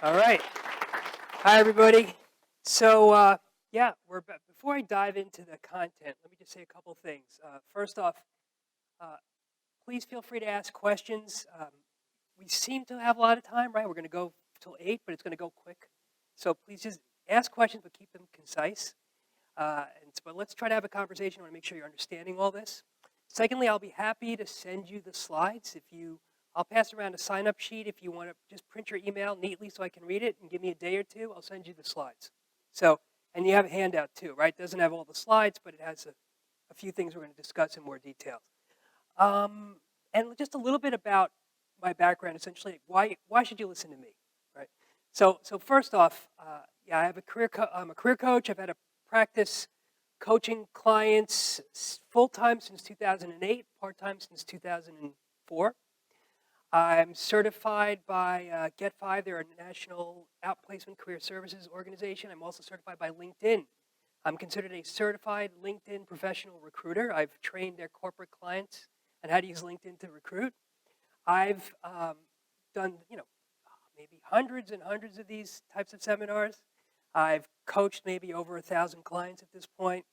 All right. Hi, everybody. So, yeah, before I dive into the content, let me just say a couple things. First off, uh, please feel free to ask questions. We seem to have a lot of time, right? We're going to go till 8, but it's going to go quick. So please just ask questions, but keep them concise. But let's try to have a conversation. I want to make sure you're understanding all this. Secondly, I'll be happy to send you the slides. I'll pass around a sign-up sheet if you want to just print your email neatly so I can read it and give me a day or two. I'll send you the slides. So, and you have a handout too, right? It doesn't have all the slides, but it has a few things we're going to discuss in more detail. And just a little bit about my background. Essentially, why should you listen to me, right? So first off, yeah, I'm a career coach. I've had a practice coaching clients full-time since 2008, part-time since 2004. I'm certified by Get5. They're a national outplacement career services organization. I'm also certified by LinkedIn. I'm considered a certified LinkedIn professional recruiter. I've trained their corporate clients on how to use LinkedIn to recruit. I've done, maybe hundreds and hundreds of these types of seminars. I've coached maybe over 1,000 clients at this point.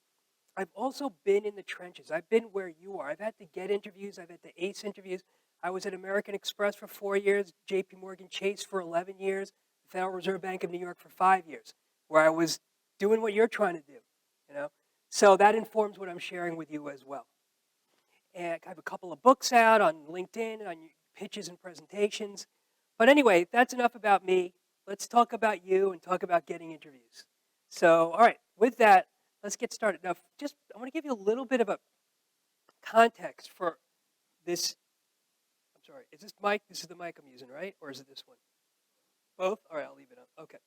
I've also been in the trenches. I've been where you are. I've had to get interviews. I've had to ace interviews. I was at American Express for 4 years, JP Morgan Chase for 11 years, the Federal Reserve Bank of New York for 5 years, where I was doing what you're trying to do, So that informs what I'm sharing with you as well. And I have a couple of books out on LinkedIn and on pitches and presentations. But anyway, that's enough about me. Let's talk about you and talk about getting interviews. So, all right, with that, let's get started. Now, I want to give you a little bit of a context for this. I'm sorry, is this mic? This is the mic I'm using, right? Or is it this one? Both? All right, I'll leave it on. Okay.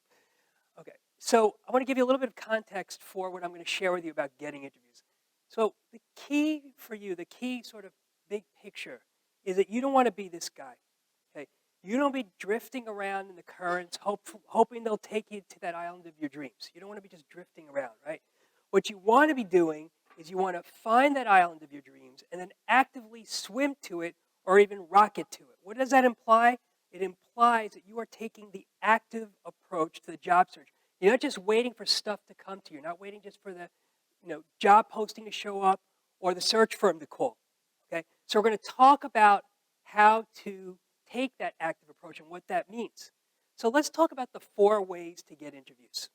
So I want to give you a little bit of context for what I'm going to share with you about getting interviews. So the key for you, the key sort of big picture, is that you don't want to be this guy. Okay? You don't be drifting around in the currents, hoping they'll take you to that island of your dreams. You don't want to be just drifting around, right? What you want to be doing is you want to find that island of your dreams and then actively swim to it or even rocket to it. What does that imply? It implies that you are taking the active approach to the job search. You're not just waiting for stuff to come to you. You're not waiting just for the job posting to show up or the search firm to call. Okay? So we're going to talk about how to take that active approach and what that means. So let's talk about the 4 ways to get interviews.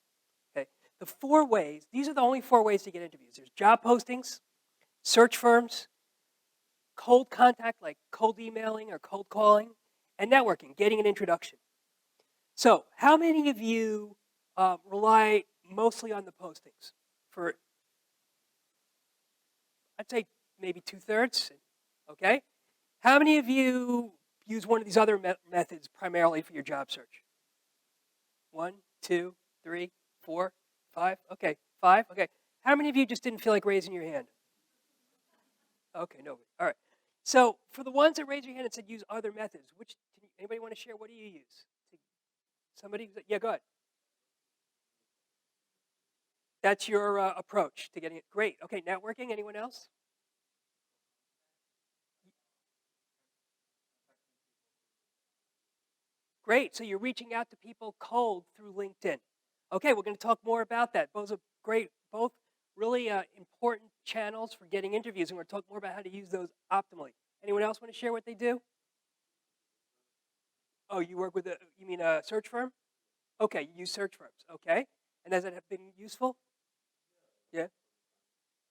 Okay? The 4 ways, these are the only 4 ways to get interviews. There's job postings, search firms, cold contact like cold emailing or cold calling, and networking, getting an introduction. So how many of you rely mostly on the postings? I'd say maybe 2/3, okay? How many of you use one of these other methods primarily for your job search? 1, 2, 3, 4, 5, okay, 5, okay. How many of you just didn't feel like raising your hand? Okay, nobody, all right. So for the ones that raised your hand and said use other methods, anybody want to share, what do you use? Somebody, yeah, go ahead. That's your approach to getting it. Great. Okay, networking. Anyone else? Great. So you're reaching out to people cold through LinkedIn. Okay, we're going to talk more about that. Both are great, both really important channels for getting interviews, and we're going to talk more about how to use those optimally. Anyone else want to share what they do? Oh, you work with you mean a search firm? Okay, you use search firms. Okay. And has that been useful? Yeah.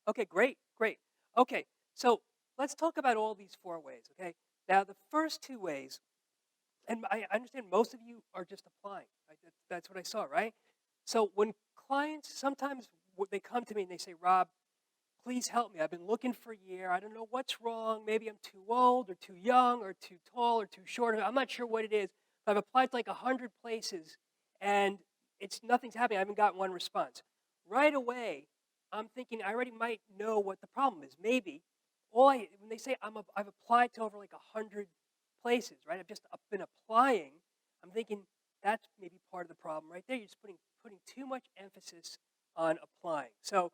Okay, great. Okay, so let's talk about all these 4 ways, okay? Now, the first 2 ways, and I understand most of you are just applying. Right? That's what I saw, right? So when clients, sometimes they come to me and they say, Rob, please help me. I've been looking for a year. I don't know what's wrong. Maybe I'm too old or too young or too tall or too short. I'm not sure what it is. But I've applied to like 100 places and nothing's happening. I haven't gotten one response. Right away, I'm thinking I already might know what the problem is. Maybe when they say I've applied to over like 100 places, right? I've been applying. I'm thinking that's maybe part of the problem right there. You're just putting too much emphasis on applying. So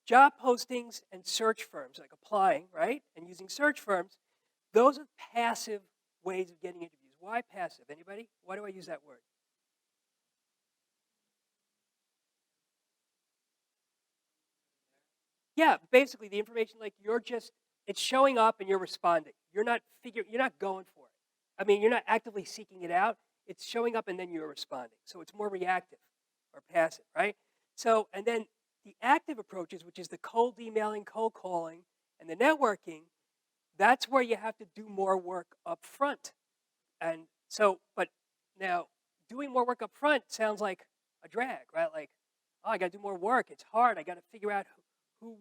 job postings and search firms, like applying, right, and using search firms, those are passive ways of getting interviews. Why passive? Anybody? Why do I use that word? Yeah, basically the information, like it's showing up and you're responding. You're not going for it. I mean, you're not actively seeking it out. It's showing up and then you're responding. So it's more reactive or passive, right? So, and then the active approaches, which is the cold emailing, cold calling, and the networking, that's where you have to do more work up front. And so, but now doing more work up front sounds like a drag, right? Like, oh, I got to do more work. It's hard. I got to figure out who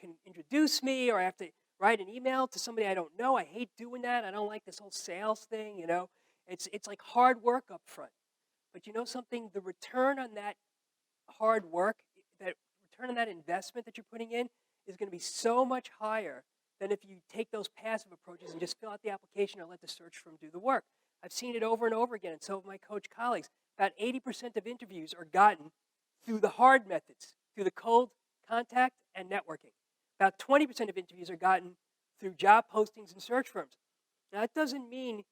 can introduce me, or I have to write an email to somebody I don't know. I hate doing that. I don't like this whole sales thing. It's like hard work up front. But you know something? The return on that hard work, that return on that investment that you're putting in, is going to be so much higher than if you take those passive approaches and just fill out the application or let the search firm do the work. I've seen it over and over again, and so have my coach colleagues. About 80% of interviews are gotten through the hard methods, through the cold contact and networking. About 20% of interviews are gotten through job postings and search firms. Now, that doesn't mean,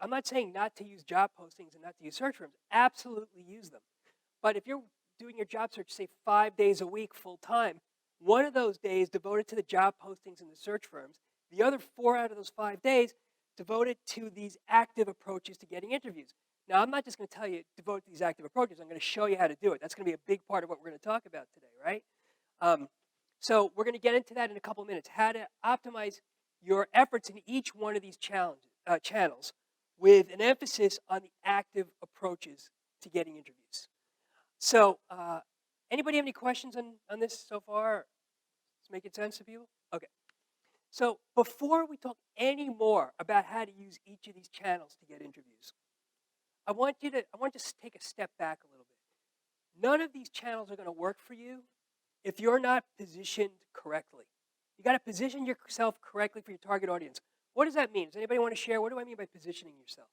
I'm not saying not to use job postings and not to use search firms. Absolutely use them. But if you're doing your job search, say 5 days a week full time, one of those days devoted to the job postings and the search firms, the other 4 out of those 5 days devoted to these active approaches to getting interviews. Now, I'm not just going to tell you devote to these active approaches. I'm going to show you how to do it. That's going to be a big part of what we're going to talk about today, right? So we're going to get into that in a couple of minutes, how to optimize your efforts in each one of these channels with an emphasis on the active approaches to getting interviews. So anybody have any questions on this so far? Is it making sense to people? Okay. So before we talk any more about how to use each of these channels to get interviews, I want you to take a step back a little bit. None of these channels are going to work for you if you're not positioned correctly. You got to position yourself correctly for your target audience. What does that mean? Does anybody want to share? What do I mean by positioning yourself?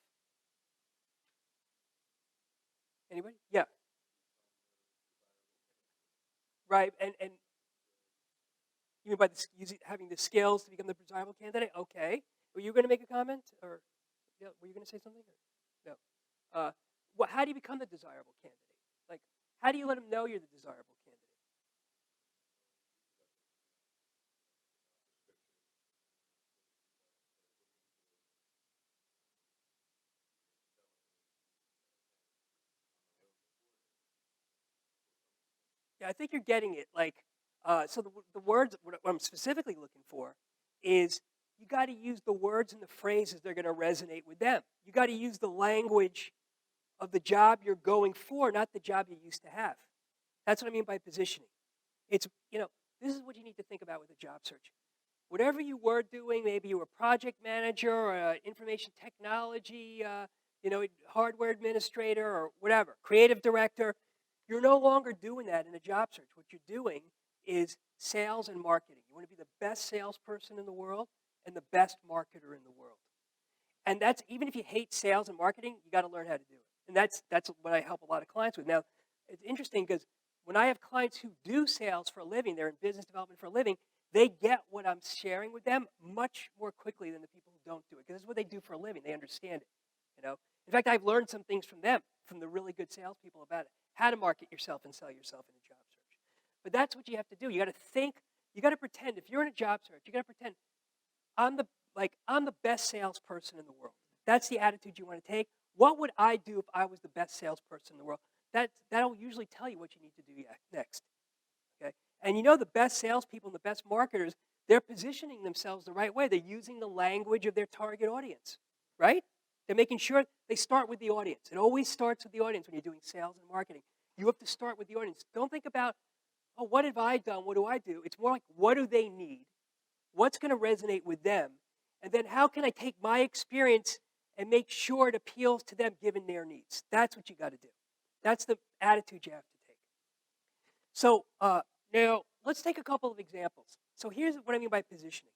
Anybody? Yeah. Right. And you mean by having the skills to become the desirable candidate? Okay. Were you going to make a comment, or yeah, were you going to say something? Or, no. How do you become the desirable candidate? Like, how do you let them know you're the desirable candidate? Yeah, I think you're getting it. Like, so the words, what I'm specifically looking for is you got to use the words and the phrases that are going to resonate with them. You got to use the language of the job you're going for, not the job you used to have. That's what I mean by positioning. It's, this is what you need to think about with a job search. Whatever you were doing, maybe you were a project manager or information technology, hardware administrator or whatever, creative director, you're no longer doing that in a job search. What you're doing is sales and marketing. You want to be the best salesperson in the world and the best marketer in the world. And that's, even if you hate sales and marketing, you got to learn how to do it. And that's what I help a lot of clients with. Now, it's interesting because when I have clients who do sales for a living, they're in business development for a living, they get what I'm sharing with them much more quickly than the people who don't do it, because this is what they do for a living. They understand it. In fact, I've learned some things from them, from the really good salespeople, about it, how to market yourself and sell yourself in a job search. But that's what you have to do. You got to think. You got to pretend. If you're in a job search, you got to pretend I'm the best salesperson in the world. That's the attitude you want to take. What would I do if I was the best salesperson in the world? That'll usually tell you what you need to do next. Okay? And the best salespeople and the best marketers, they're positioning themselves the right way. They're using the language of their target audience, right? They're making sure they start with the audience. It always starts with the audience when you're doing sales and marketing. You have to start with the audience. Don't think about, oh, what have I done? What do I do? It's more like, what do they need? What's going to resonate with them? And then how can I take my experience and make sure it appeals to them given their needs? That's what you got to do. That's the attitude you have to take. So now let's take a couple of examples. So here's what I mean by positioning.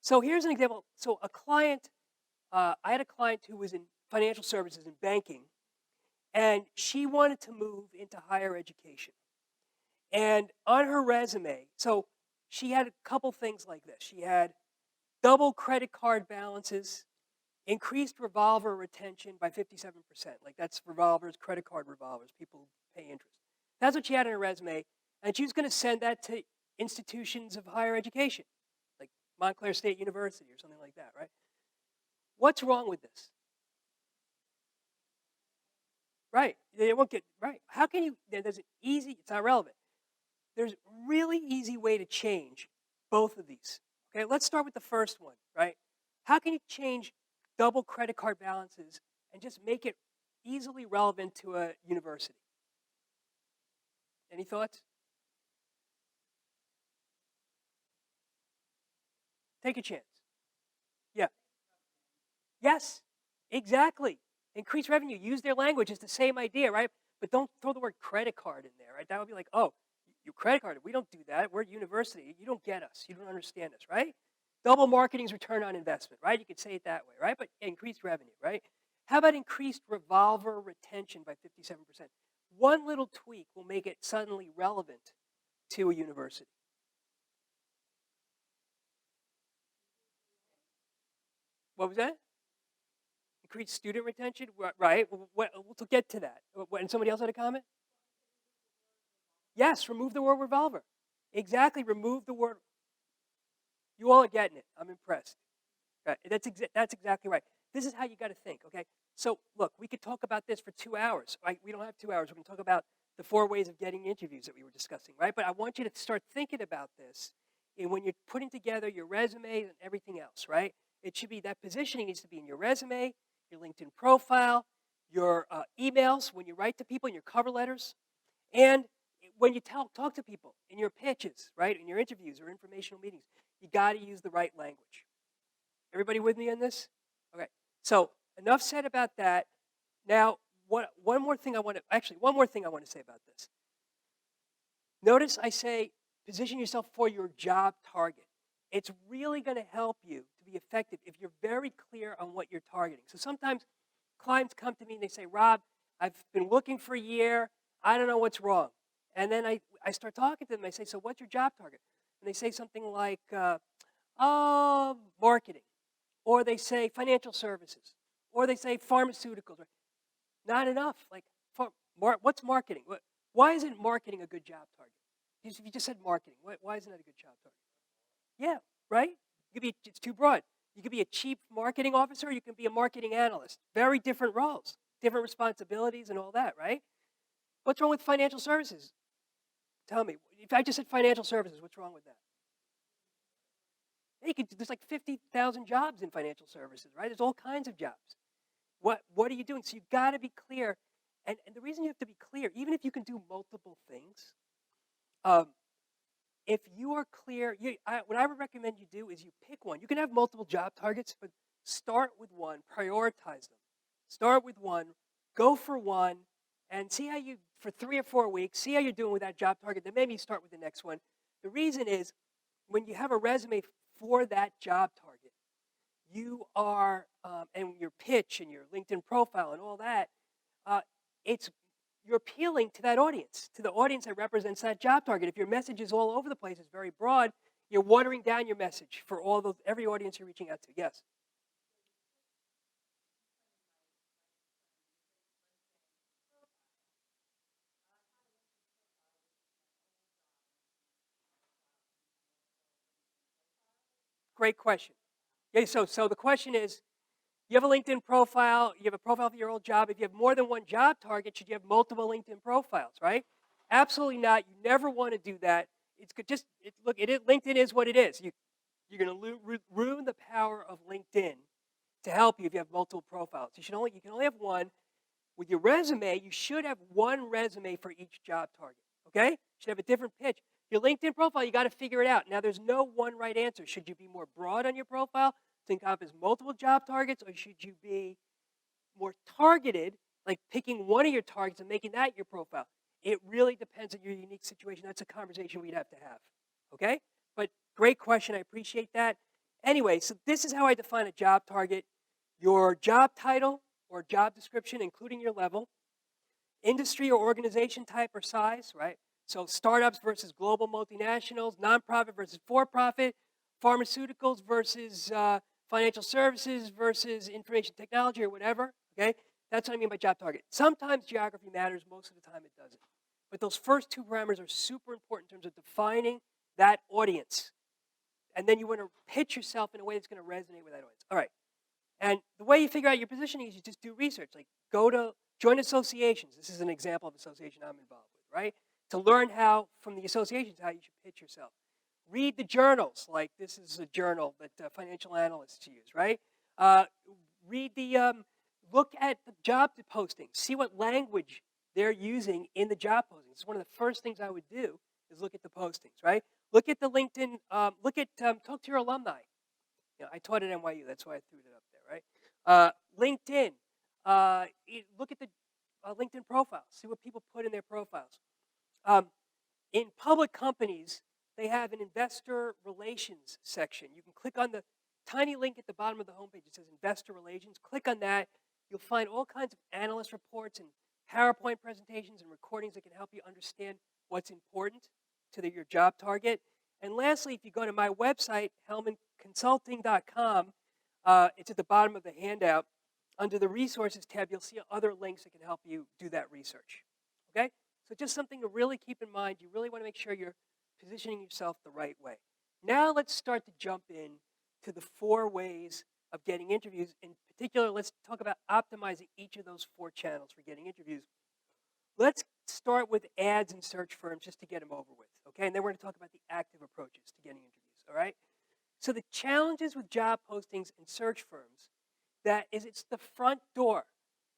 So here's an example. So I had a client who was in financial services and banking, and she wanted to move into higher education. And on her resume, so she had a couple things like this. She had double credit card balances, increased revolver retention by 57%. Like, that's revolvers, credit card revolvers, people pay interest. That's what she had on her resume. And she was going to send that to institutions of higher education, like Montclair State University or something like that, right? What's wrong with this? Right. They won't get, right. How can you, there's an easy, it's not relevant. There's a really easy way to change both of these. Okay, let's start with the first one, right? How can you change double credit card balances and just make it easily relevant to a university? Any thoughts? Take a chance. Yeah. Yes, exactly. Increase revenue. Use their language. It's the same idea, right? But don't throw the word credit card in there, right? That would be like, oh, you credit card. We don't do that. We're a university. You don't get us. You don't understand us, right? Double marketing's return on investment, right? You could say it that way, right? But increased revenue, right? How about increased revolver retention by 57%? One little tweak will make it suddenly relevant to a university. What was that? Increased student retention, right? We'll get to that. And somebody else had a comment? Yes, remove the word revolver. Exactly, remove the word. You all are getting it. I'm impressed. Right. That's exactly right. This is how you got to think, okay? So, look, we could talk about this for 2 hours. Right? We don't have 2 hours. We can talk about the 4 ways of getting interviews that we were discussing, right? But I want you to start thinking about this when you're putting together your resume and everything else, right? It should be that positioning needs to be in your resume, your LinkedIn profile, your emails when you write to people, in your cover letters, and when you talk to people in your pitches, right? In your interviews or informational meetings, you got to use the right language. Everybody with me on this? Okay. So enough said about that. Now, one more thing I want to say about this. Notice I say position yourself for your job target. It's really going to help you to be effective if you're very clear on what you're targeting. So sometimes clients come to me and they say, Rob, I've been looking for a year. I don't know what's wrong. And then I start talking to them. I say, so what's your job target? And they say something like, marketing. Or they say financial services. Or they say pharmaceuticals. Not enough. Like, what's marketing? Why isn't marketing a good job target? If you just said marketing, why isn't that a good job target? Yeah, right? It's too broad. You could be a chief marketing officer, or you can be a marketing analyst. Very different roles, different responsibilities and all that, right? What's wrong with financial services? Tell me. If I just said financial services, what's wrong with that? There's like 50,000 jobs in financial services, right? There's all kinds of jobs. What are you doing? So you've got to be clear. And the reason you have to be clear, even if you can do multiple things, if you are clear, what I would recommend you do is you pick one. You can have multiple job targets, but start with one, prioritize them. Start with one, go for one, and see how for 3 or 4 weeks, see how you're doing with that job target, then maybe start with the next one. The reason is, when you have a resume for that job target, you are, and your pitch and your LinkedIn profile and all that, you're appealing to that audience, to the audience that represents that job target. If your message is all over the place, it's very broad, you're watering down your message for every audience you're reaching out to. Yes? Great question. Yeah, so the question is, you have a LinkedIn profile, you have a profile for your old job. If you have more than one job target, should you have multiple LinkedIn profiles, right? Absolutely not. You never want to do that. It's good. LinkedIn is what it is. You're going to ruin the power of LinkedIn to help you if you have multiple profiles. You can only have one. With your resume, you should have one resume for each job target. Okay? You should have a different pitch. Your LinkedIn profile, you got to figure it out. Now, there's no one right answer. Should you be more broad on your profile to encompass multiple job targets, or should you be more targeted, like picking one of your targets and making that your profile? It really depends on your unique situation. That's a conversation we'd have to have. Okay? But great question. I appreciate that. Anyway, so this is how I define a job target. Your job title or job description, including your level, industry or organization type or size, right? So startups versus global multinationals, nonprofit versus for-profit, pharmaceuticals versus financial services versus information technology or whatever, okay? That's what I mean by job target. Sometimes geography matters, most of the time it doesn't. But those first 2 parameters are super important in terms of defining that audience. And then you want to pitch yourself in a way that's going to resonate with that audience. All right. And the way you figure out your positioning is you just do research. Like join associations. This is an example of association I'm involved with, right? To learn how, from the associations, how you should pitch yourself. Read the journals. Like this is a journal that financial analysts use, right? Look at the job postings. See what language they're using in the job postings. It's one of the first things I would do is look at the postings, right? Look at the LinkedIn. Talk to your alumni. I taught at NYU. That's why I threw it up there, right? LinkedIn. Look at the LinkedIn profiles. See what people put in their profiles. In public companies, they have an investor relations section. You can click on the tiny link at the bottom of the homepage. It says investor relations. Click on that. You'll find all kinds of analyst reports and PowerPoint presentations and recordings that can help you understand what's important to your job target. And lastly, if you go to my website, hellmannconsulting.com, it's at the bottom of the handout. Under the resources tab, you'll see other links that can help you do that research. Okay? So just something to really keep in mind. You really want to make sure you're positioning yourself the right way. Now let's start to jump in to the 4 ways of getting interviews. In particular, let's talk about optimizing each of those 4 channels for getting interviews. Let's start with ads and search firms just to get them over with, okay? And then we're going to talk about the active approaches to getting interviews, all right? So the challenges with job postings and search firms, it's the front door.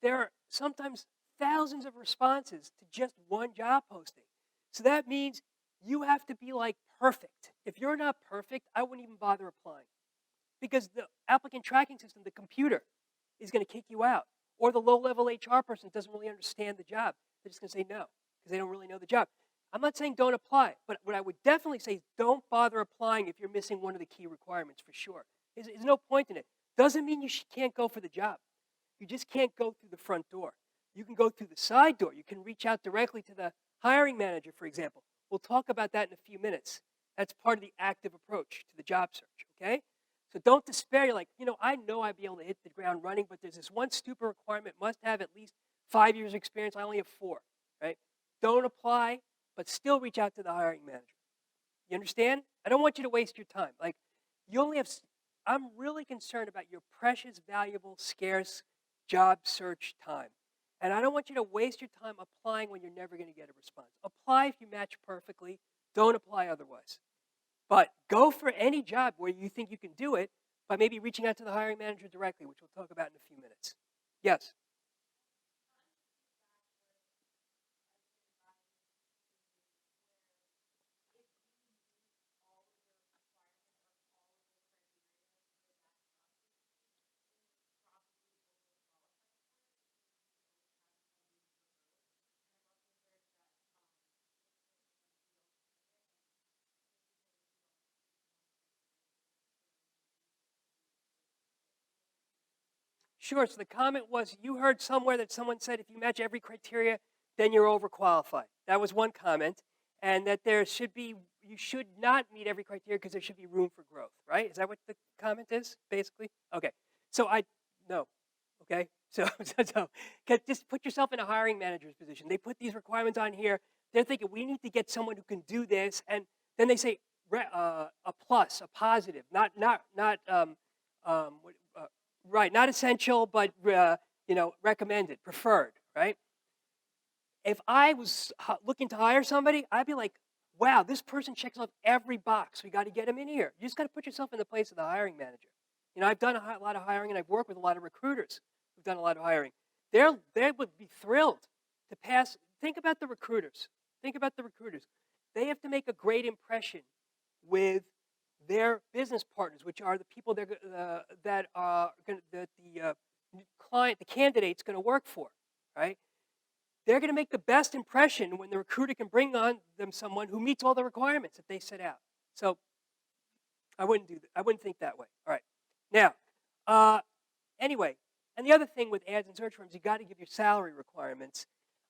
There are sometimes thousands of responses to just one job posting. So that means you have to be like perfect. If you're not perfect, I wouldn't even bother applying. Because the applicant tracking system, the computer, is going to kick you out. Or the low-level HR person doesn't really understand the job. They're just going to say no, because they don't really know the job. I'm not saying don't apply, but what I would definitely say is don't bother applying if you're missing one of the key requirements for sure. There's no point in it. Doesn't mean you can't go for the job. You just can't go through the front door. You can go through the side door. You can reach out directly to the hiring manager, for example. We'll talk about that in a few minutes. That's part of the active approach to the job search, okay? So don't despair. You're like, I know I'd be able to hit the ground running, but there's this one stupid requirement, must have at least 5 years experience. I only have 4, right? Don't apply, but still reach out to the hiring manager. You understand? I don't want you to waste your time. Like, I'm really concerned about your precious, valuable, scarce job search time. And I don't want you to waste your time applying when you're never going to get a response. Apply if you match perfectly. Don't apply otherwise. But go for any job where you think you can do it by maybe reaching out to the hiring manager directly, which we'll talk about in a few minutes. Yes? Sure. So the comment was, you heard somewhere that someone said if you match every criteria, then you're overqualified. That was one comment. And that you should not meet every criteria because there should be room for growth, right? Is that what the comment is, basically? Okay. So no. Okay? So just put yourself in a hiring manager's position. They put these requirements on here. They're thinking, we need to get someone who can do this. And then they say a plus, a positive, not right, not essential, but recommended, preferred, right? If I was looking to hire somebody, I'd be like, wow, this person checks off every box. We got to get him in here. You just got to put yourself in the place of the hiring manager. I've done a lot of hiring, and I've worked with a lot of recruiters who've done a lot of hiring. They would be thrilled to pass. Think about the recruiters. They have to make a great impression with their business partners, which are the people that the client, the candidate's going to work for, right? They're going to make the best impression when the recruiter can bring on them someone who meets all the requirements that they set out. So I wouldn't do that. I wouldn't think that way. All right. Now, anyway, and the other thing with ads and search firms, you got to give your salary requirements.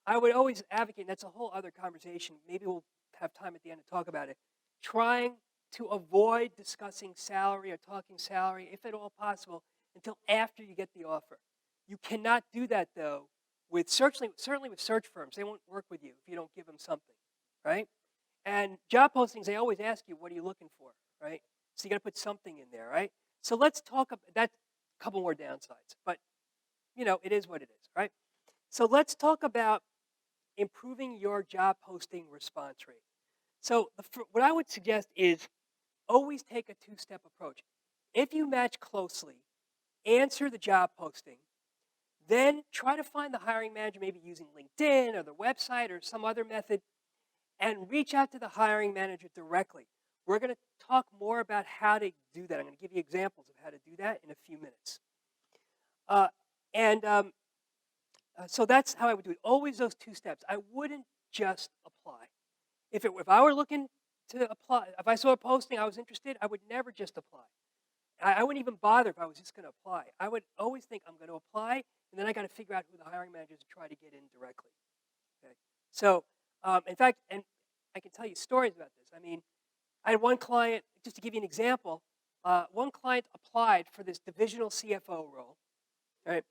I would always advocate, and that's a whole other conversation. Maybe we'll have time at the end to talk about it. Trying to avoid discussing salary or talking salary, if at all possible, until after you get the offer. You cannot do that, though, certainly with search firms. They won't work with you if you don't give them something, right? And job postings, they always ask you, what are you looking for, right? So you got to put something in there, right? So let's talk about that. A couple more downsides, but it is what it is, right? So let's talk about improving your job posting response rate. So what I would suggest is always take a two-step approach. If you match closely, answer the job posting, then try to find the hiring manager, maybe using LinkedIn or the website or some other method, and reach out to the hiring manager directly. We're going to talk more about how to do that. I'm going to give you examples of how to do that in a few minutes. Uh, and so that's how I would do it. Always those two steps. I wouldn't just apply. If I were looking to apply, if I saw a posting, I was interested, I would never just apply. I wouldn't even bother if I was just going to apply. I would always think I'm going to apply, and then I got to figure out who the hiring manager is to try to get in directly. Okay. So, in fact, and I can tell you stories about this. I mean, I had one client, just to give you an example, one client applied for this divisional CFO role, right?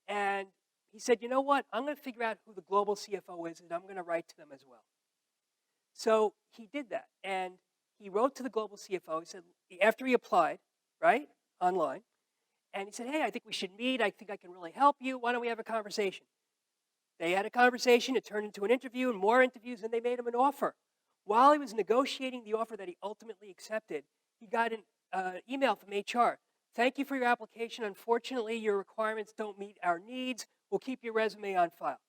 And he said, you know what? I'm going to figure out who the global CFO is, and I'm going to write to them as well. So he did that, and he wrote to the global CFO. He said, after he applied, right, online, and he said, hey, I think we should meet. I think I can really help you. Why don't we have a conversation? They had a conversation. It turned into an interview and more interviews, and they made him an offer. While he was negotiating the offer that he ultimately accepted, he got an email from HR. Thank you for your application. Unfortunately, your requirements don't meet our needs. We'll keep your resume on file.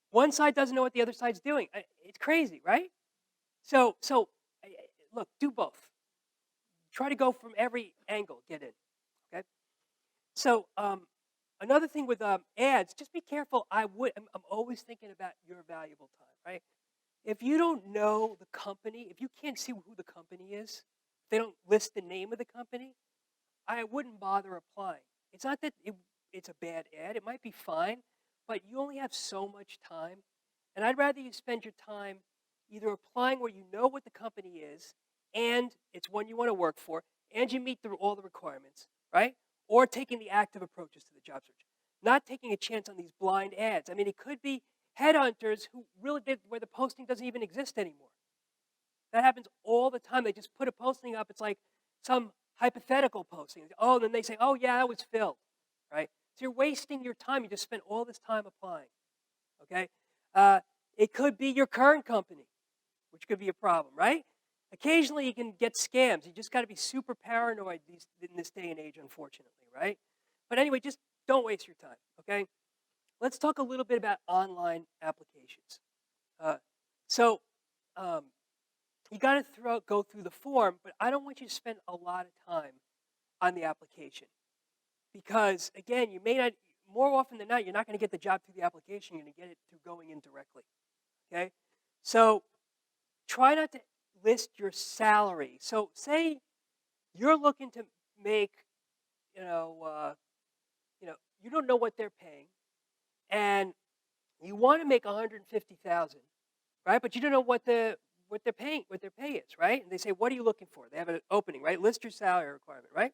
One side doesn't know what the other side's doing. It's crazy, right? So look, do both. Try to go from every angle, get in, okay? So another thing with ads, just be careful. I'm always thinking about your valuable time, right? If you don't know the company, if you can't see who the company is, if they don't list the name of the company, I wouldn't bother applying. It's not that it's a bad ad. It might be fine, but you only have so much time. And I'd rather you spend your time either applying where you know what the company is, and it's one you want to work for, and you meet all the requirements, right? Or taking the active approaches to the job search. Not taking a chance on these blind ads. I mean, it could be headhunters who really did where the posting doesn't even exist anymore. That happens all the time. They just put a posting up. It's like some hypothetical posting. Oh, then they say, oh, yeah, that was filled, right? So you're wasting your time. You just spent all this time applying, okay? It could be your current company, which could be a problem, right? Occasionally you can get scams. You just got to be super paranoid in this day and age, unfortunately, right? But anyway, just don't waste your time, okay? Let's talk a little bit about online applications. So you got to go through the form, but I don't want you to spend a lot of time on the application. Because, again, you may not, more often than not, you're not going to get the job through the application. You're going to get it through going in directly, okay? So try not to list your salary. So say you're looking to make, you don't know what they're paying, and you want to make 150,000, right? But you don't know what they're paying, what their pay is, right? And they say, what are you looking for? They have an opening, right? List your salary requirement, right?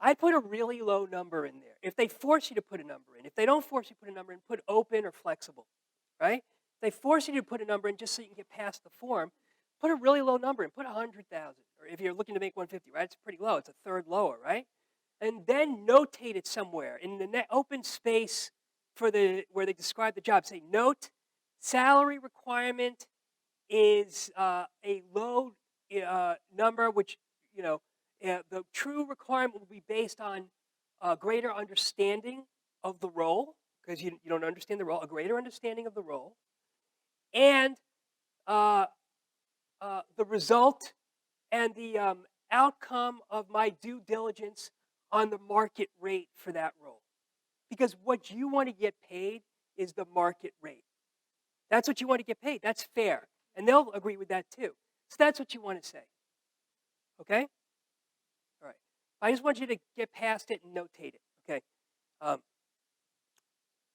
I'd put a really low number in there. If they force you to put a number in, if they don't force you to put a number in, put open or flexible, right? If they force you to put a number in just so you can get past the form, put a really low number in, put 100,000. Or if you're looking to make 150, right? It's pretty low. It's a third lower, right? And then notate it somewhere in the open space where they describe the job. Say, note, salary requirement is a low number, which, the true requirement will be based on a greater understanding of the role, because you don't understand the role, a greater understanding of the role, and the result and the outcome of my due diligence on the market rate for that role. Because what you want to get paid is the market rate. That's what you want to get paid. That's fair. And they'll agree with that too. So that's what you want to say. Okay? All right. I just want you to get past it and notate it. Okay?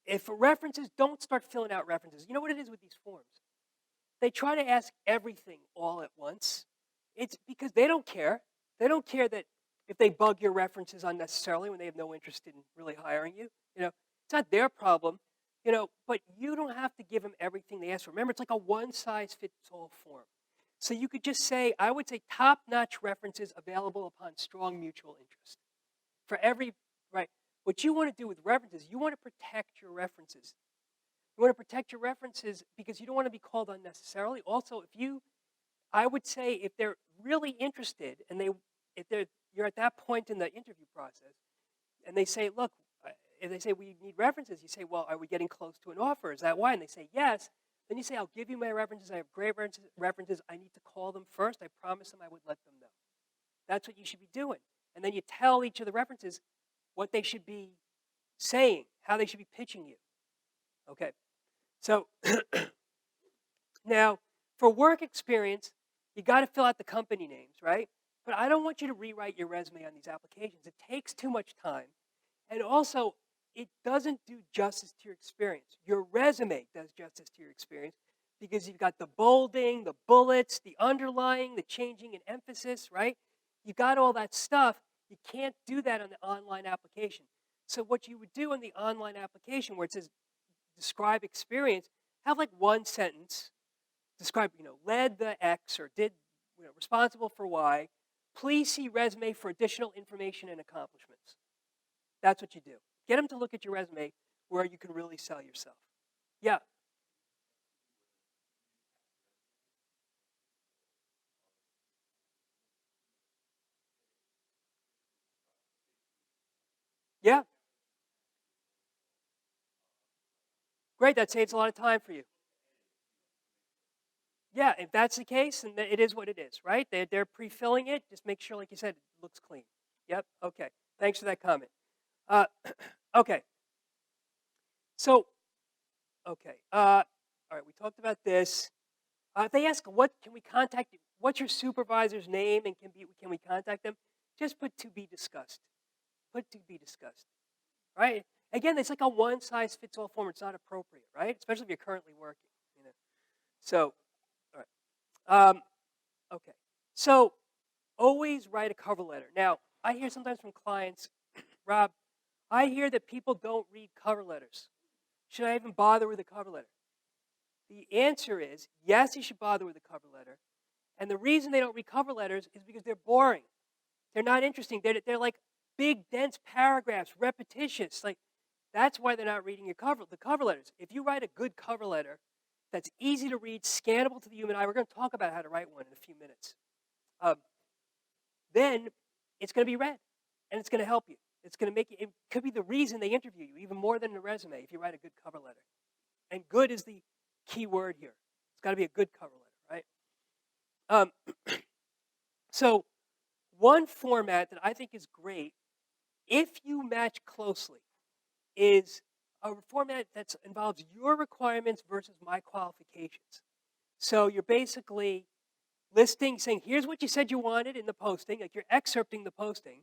If references, don't start filling out references. You know what it is with these forms? They try to ask everything all at once. It's because they don't care. They don't care that if they bug your references unnecessarily when they have no interest in really hiring you. It's not their problem. but you don't have to give them everything they ask for. Remember, it's like a one-size-fits-all form. So you could just say, I would say top-notch references available upon strong mutual interest. For every, right, what you want to do with references, you want to protect your references. You want to protect your references because you don't want to be called unnecessarily. Also, I would say if they're really interested and you're at that point in the interview process and they say, look, if they say we need references, you say, well, are we getting close to an offer? Is that why? And they say yes. Then you say, I'll give you my references. I have great references. I need to call them first. I promise them I would let them know. That's what you should be doing. And then you tell each of the references what they should be saying, how they should be pitching you. Okay. So now, for work experience, you got to fill out the company names, right? But I don't want you to rewrite your resume on these applications. It takes too much time. And also, it doesn't do justice to your experience. Your resume does justice to your experience because you've got the bolding, the bullets, the underlying, the changing in emphasis, right? You got all that stuff. You can't do that on the online application. So what you would do in the online application where it says describe experience, have like one sentence, describe, led the X or did, responsible for Y. Please see resume for additional information and accomplishments. That's what you do. Get them to look at your resume where you can really sell yourself. Yeah. Yeah. Great. That saves a lot of time for you. Yeah, if that's the case, then it is what it is, right? They're pre-filling it. Just make sure, like you said, it looks clean. Yep. Okay. Thanks for that comment. Okay. So, okay. All right. We talked about this. They ask, what can we contact you? What's your supervisor's name and can we contact them? Just put to be discussed. Put to be discussed. Right? Again, it's like a one-size-fits-all form. It's not appropriate, right? Especially if you're currently working. So, all right. Okay. So, always write a cover letter. Now, I hear sometimes from clients, Rob, I hear that people don't read cover letters. Should I even bother with a cover letter? The answer is yes, you should bother with a cover letter. And the reason they don't read cover letters is because they're boring. They're not interesting. They're like big, dense paragraphs, repetitious. Like that's why they're not reading the cover letters. If you write a good cover letter that's easy to read, scannable to the human eye, we're going to talk about how to write one in a few minutes. Then it's going to be read, and it's going to help you. It's going to make you. It could be the reason they interview you, even more than the resume, if you write a good cover letter. And good is the key word here. It's got to be a good cover letter, right? So one format that I think is great, if you match closely, is a format that involves your requirements versus my qualifications. So you're basically listing, saying, here's what you said you wanted in the posting, like you're excerpting the posting,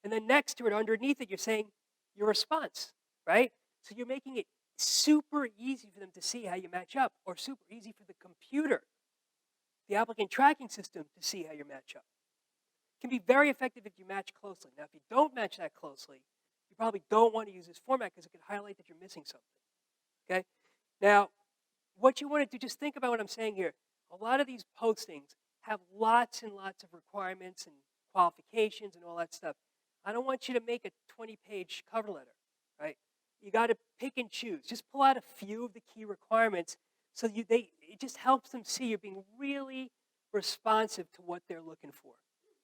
and then next to it, underneath it, you're saying your response, right? So you're making it super easy for them to see how you match up, or super easy for the computer, the applicant tracking system, to see how you match up. It can be very effective if you match closely. Now, if you don't match that closely, you probably don't want to use this format because it could highlight that you're missing something, okay? Now, what you want to do, just think about what I'm saying here. A lot of these postings have lots and lots of requirements and qualifications and all that stuff. I don't want you to make a 20-page cover letter, right? You got to pick and choose. Just pull out a few of the key requirements so it just helps them see you're being really responsive to what they're looking for.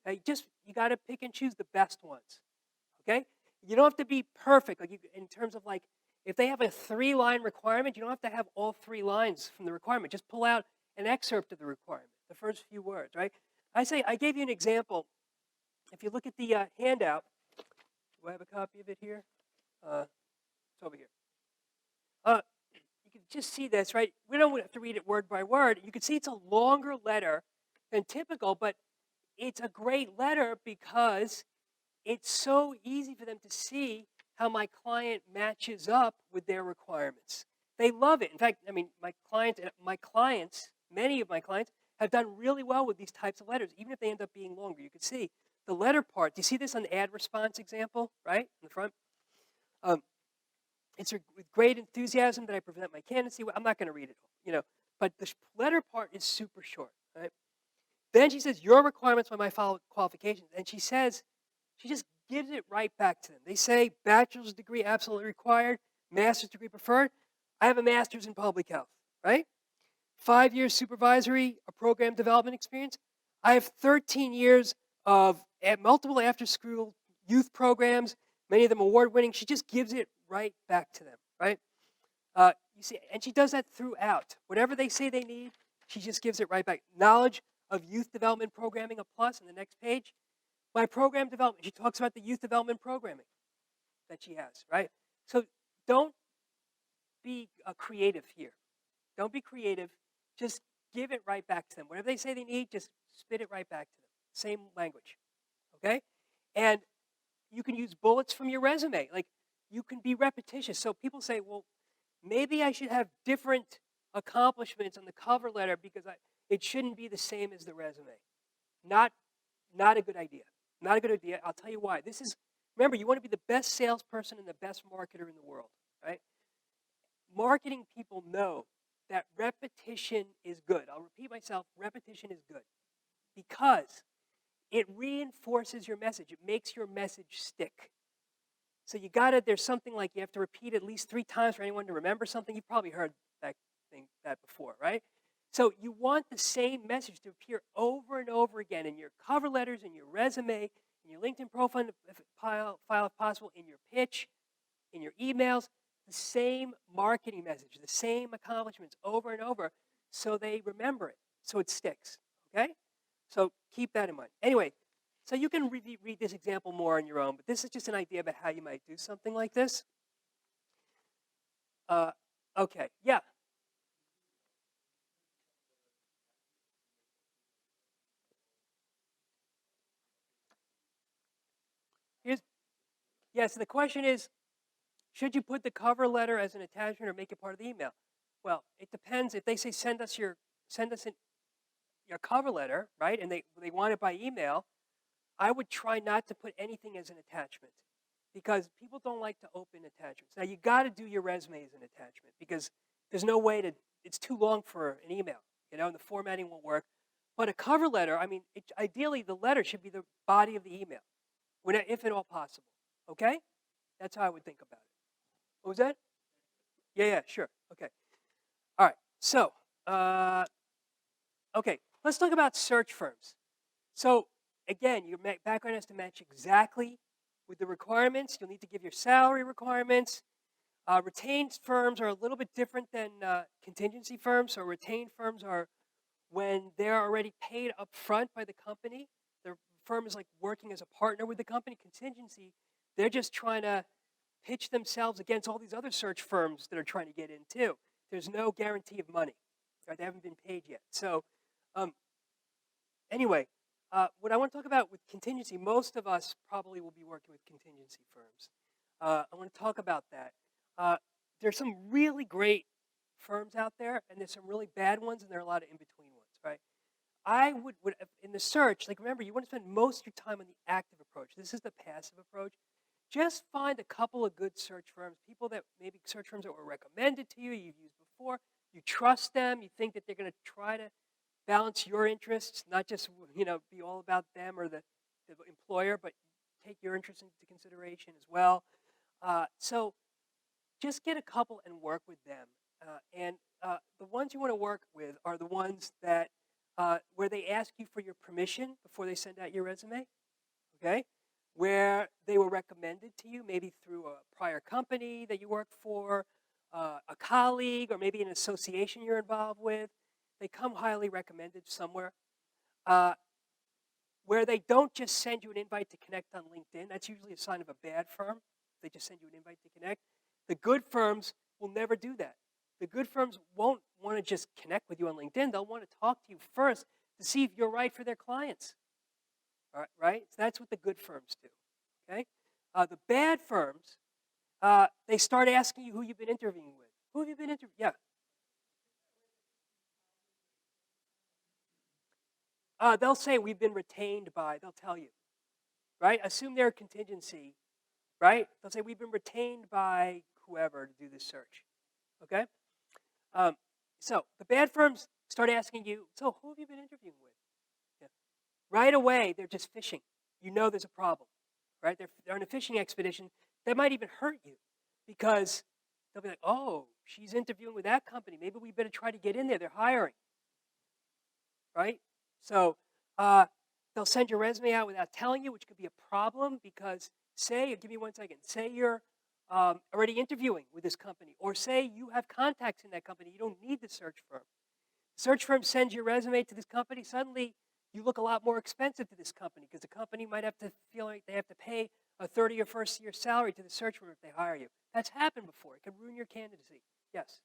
Okay? You got to pick and choose the best ones. Okay? You don't have to be perfect. Like in terms of like, if they have a 3-line requirement, you don't have to have all 3 lines from the requirement. Just pull out an excerpt of the requirement, the first few words, right? I gave you an example. If you look at the handout, do I have a copy of it here? It's over here. You can just see this, right? We don't have to read it word by word. You can see it's a longer letter than typical, but it's a great letter because it's so easy for them to see how my client matches up with their requirements. They love it. In fact, I mean, many of my clients have done really well with these types of letters, even if they end up being longer. You can see the letter part. Do you see this on the ad response example, right, in the front? It's with great enthusiasm that I present my candidacy. I'm not going to read it, but the letter part is super short, right? Then she says, your requirements are my qualifications. And she just gives it right back to them. They say bachelor's degree absolutely required, master's degree preferred. I have a master's in public health, right? 5 years supervisory program development experience. I have 13 years of multiple after-school youth programs, many of them award-winning. She just gives it right back to them, right? You see, and she does that throughout. Whatever they say they need, she just gives it right back. Knowledge of youth development programming, a plus on the next page. My program development, she talks about the youth development programming that she has, right? So don't be creative here. Don't be creative. Just give it right back to them. Whatever they say they need, just spit it right back to them. Same language, okay? And you can use bullets from your resume. Like, you can be repetitious. So people say, well, maybe I should have different accomplishments on the cover letter because it shouldn't be the same as the resume. Not a good idea. Not a good idea. I'll tell you why. Remember, you want to be the best salesperson and the best marketer in the world, right? Marketing people know that repetition is good. I'll repeat myself, repetition is good because it reinforces your message. It makes your message stick. So there's something like you have to repeat at least 3 times for anyone to remember something. You've probably heard that before, right? So you want the same message to appear over and over again in your cover letters, in your resume, in your LinkedIn profile if possible, in your pitch, in your emails, the same marketing message, the same accomplishments over and over so they remember it, so it sticks, okay? So keep that in mind. Anyway, so you can read this example more on your own, but this is just an idea about how you might do something like this. Okay, yeah. So the question is, should you put the cover letter as an attachment or make it part of the email? Well, it depends. If they say send us your cover letter, right, and they want it by email, I would try not to put anything as an attachment because people don't like to open attachments. Now, you got to do your resume as an attachment because there's no way it's too long for an email, and the formatting won't work. But a cover letter, ideally the letter should be the body of the email, if at all possible, okay? That's how I would think about it. What was that? Yeah, sure, okay. All right, so, okay, let's talk about search firms. So, again, your background has to match exactly with the requirements. You'll need to give your salary requirements. Retained firms are a little bit different than contingency firms. So retained firms are when they're already paid up front by the company. The firm is like working as a partner with the company. Contingency, they're just trying to pitch themselves against all these other search firms that are trying to get in too. There's no guarantee of money. Right? They haven't been paid yet. So anyway, what I want to talk about with contingency, most of us probably will be working with contingency firms. I want to talk about that. There's some really great firms out there, and there's some really bad ones, and there are a lot of in-between ones, right? I would in the search, like remember, you want to spend most of your time on the active approach. This is the passive approach. Just find a couple of good search firms, search firms that were recommended to you, you've used before, you trust them, you think that they're going to try to balance your interests, not just be all about them or the employer, but take your interests into consideration as well. So just get a couple and work with them. And the ones you want to work with are the ones that where they ask you for your permission before they send out your resume, okay? Where they were recommended to you, maybe through a prior company that you worked for, a colleague, or maybe an association you're involved with. They come highly recommended somewhere. Where they don't just send you an invite to connect on LinkedIn. That's usually a sign of a bad firm. They just send you an invite to connect. The good firms will never do that. The good firms won't want to just connect with you on LinkedIn. They'll want to talk to you first to see if you're right for their clients. All right? So that's what the good firms do. Okay? The bad firms, they start asking you who you've been interviewing with. Who have you been interviewing? Yeah. They'll say we've been retained by, they'll tell you, right? Assume they're a contingency, right? They'll say we've been retained by whoever to do this search. Okay? So the bad firms start asking you, so who have you been interviewing with? Yeah. Right away, they're just fishing. You know there's a problem, right? They're on a fishing expedition that might even hurt you because they'll be like, oh, she's interviewing with that company. Maybe we better try to get in there. They're hiring, right? So they'll send your resume out without telling you, which could be a problem because give me 1 second, say you're already interviewing with this company, or say you have contacts in that company. You don't need the search firm. The search firm sends your resume to this company. Suddenly, you look a lot more expensive to this company because the company might have to feel like they have to pay a third of your first year salary to the search firm if they hire you. That's happened before. It can ruin your candidacy. Yes.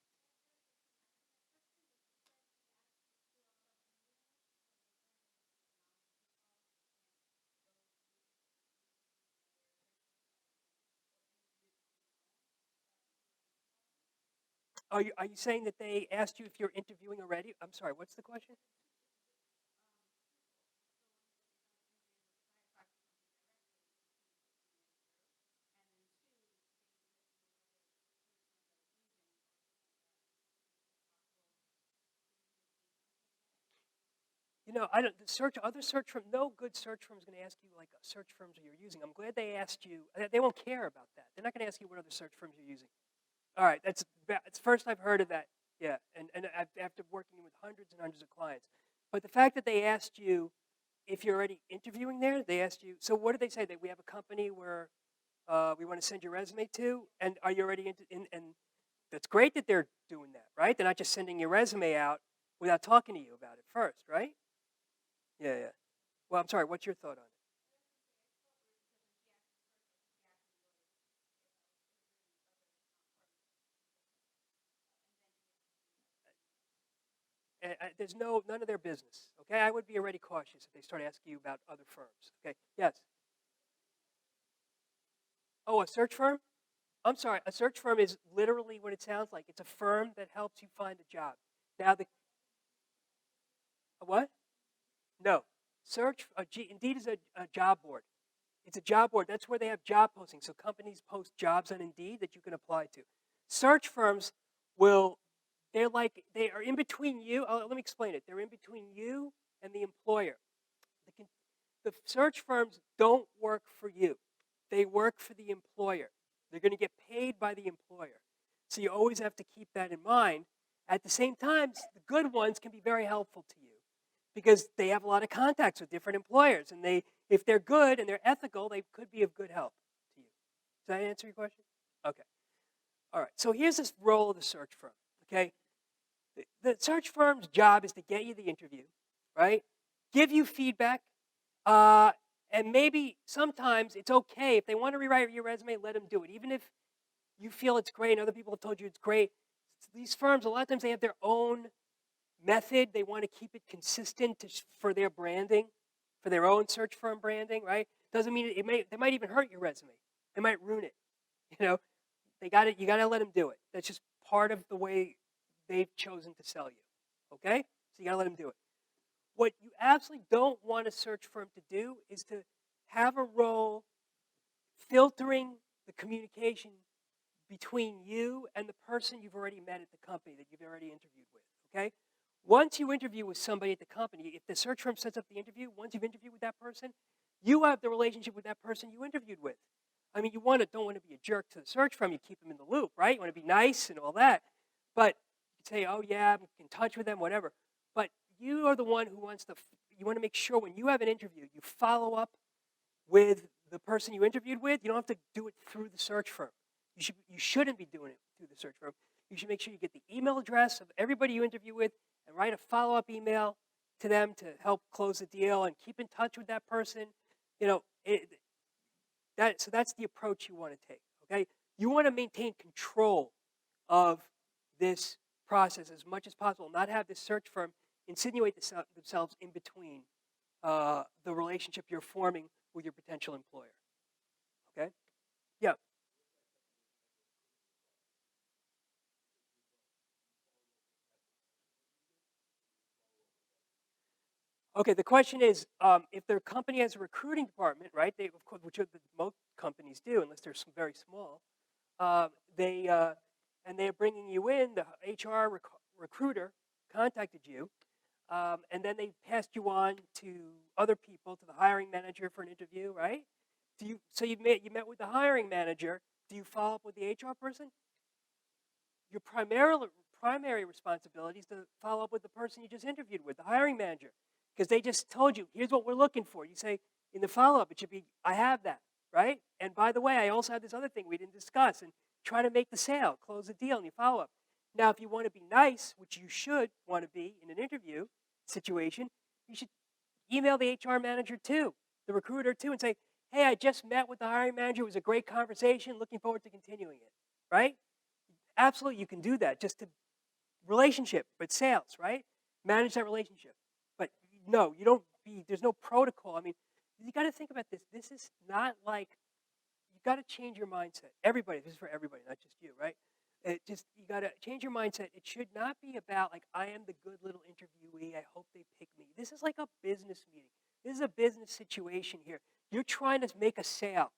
Are you saying that they asked you if you're interviewing already? I'm sorry, what's the question? I don't. Other search firm. No good search firm is going to ask you like search firms you're using. I'm glad they asked you. They won't care about that. They're not going to ask you what other search firms you're using. All right, it's first I've heard of that. Yeah, and after working with hundreds and hundreds of clients, but the fact that they asked you if you're already interviewing there, they asked you. So what did they say? That we have a company where we want to send your resume to, and are you already in? And that's great that they're doing that, right? They're not just sending your resume out without talking to you about it first, right? Yeah, yeah. Well, I'm sorry. What's your thought on it? There's none of their business. Okay, I would be already cautious if they start asking you about other firms. Okay. Yes. Oh, a search firm? I'm sorry. A search firm is literally what it sounds like. It's a firm that helps you find a job. Now, a what? No. Indeed is a job board. It's a job board. That's where they have job postings. So companies post jobs on Indeed that you can apply to. Search firms will, they are in between you. Let me explain it. They're in between you and the employer. The search firms don't work for you. They work for the employer. They're going to get paid by the employer. So you always have to keep that in mind. At the same time, the good ones can be very helpful to you because they have a lot of contacts with different employers. And if they're good and they're ethical, they could be of good help to you. Does that answer your question? Okay. All right. So here's this role of the search firm. Okay. The search firm's job is to get you the interview, right? Give you feedback, uh, and maybe sometimes it's okay if they want to rewrite your resume, let them do it. Even if you feel it's great and other people have told you it's great, these firms, a lot of times they have their own method. They want to keep it consistent for their branding, for their own search firm branding, right? Doesn't mean they might even hurt your resume. They might ruin it. You know, you got to let them do it. That's just part of the way they've chosen to sell you. Okay? So you got to let them do it. What you absolutely don't want a search firm to do is to have a role filtering the communication between you and the person you've already met at the company that you've already interviewed with, okay? Once you interview with somebody at the company, if the search firm sets up the interview, once you've interviewed with that person, you have the relationship with that person you interviewed with. I mean, don't want to be a jerk to the search firm. You keep them in the loop, right? You want to be nice and all that. But you say, oh, yeah, I'm in touch with them, whatever. But you are the one who you want to make sure when you have an interview, you follow up with the person you interviewed with. You don't have to do it through the search firm. You shouldn't be doing it through the search firm. You should make sure you get the email address of everybody you interview with and write a follow-up email to them to help close the deal and keep in touch with that person. So that's the approach you want to take, okay? You want to maintain control of this process as much as possible, not have this search firm insinuate themselves in between the relationship you're forming with your potential employer, okay? Yeah. Okay, the question is, if their company has a recruiting department, right, of course, which most companies do, unless they're very small, they and they're bringing you in. The HR recruiter contacted you, and then they passed you on to other people, to the hiring manager for an interview, right? So you met with the hiring manager. Do you follow up with the HR person? Your primary responsibility is to follow up with the person you just interviewed with, the hiring manager, because they just told you, here's what we're looking for. You say in the follow-up, it should be, I have that, right? And by the way, I also have this other thing we didn't discuss, and try to make the sale, close the deal, and you follow up. Now, if you want to be nice, which you should want to be in an interview situation, you should email the HR manager too, the recruiter too, and say, hey, I just met with the hiring manager. It was a great conversation. Looking forward to continuing it, right? Absolutely, you can do that. Just to relationship, but sales, right? Manage that relationship. But no, you don't there's no protocol. I mean, you got to think about this. This is not like, you got to change your mindset. Everybody, this is for everybody, not just you, right? You got to change your mindset. It should not be about like, I am the good little interviewee. I hope they pick me. This is like a business meeting. This is a business situation here. You're trying to make a sale,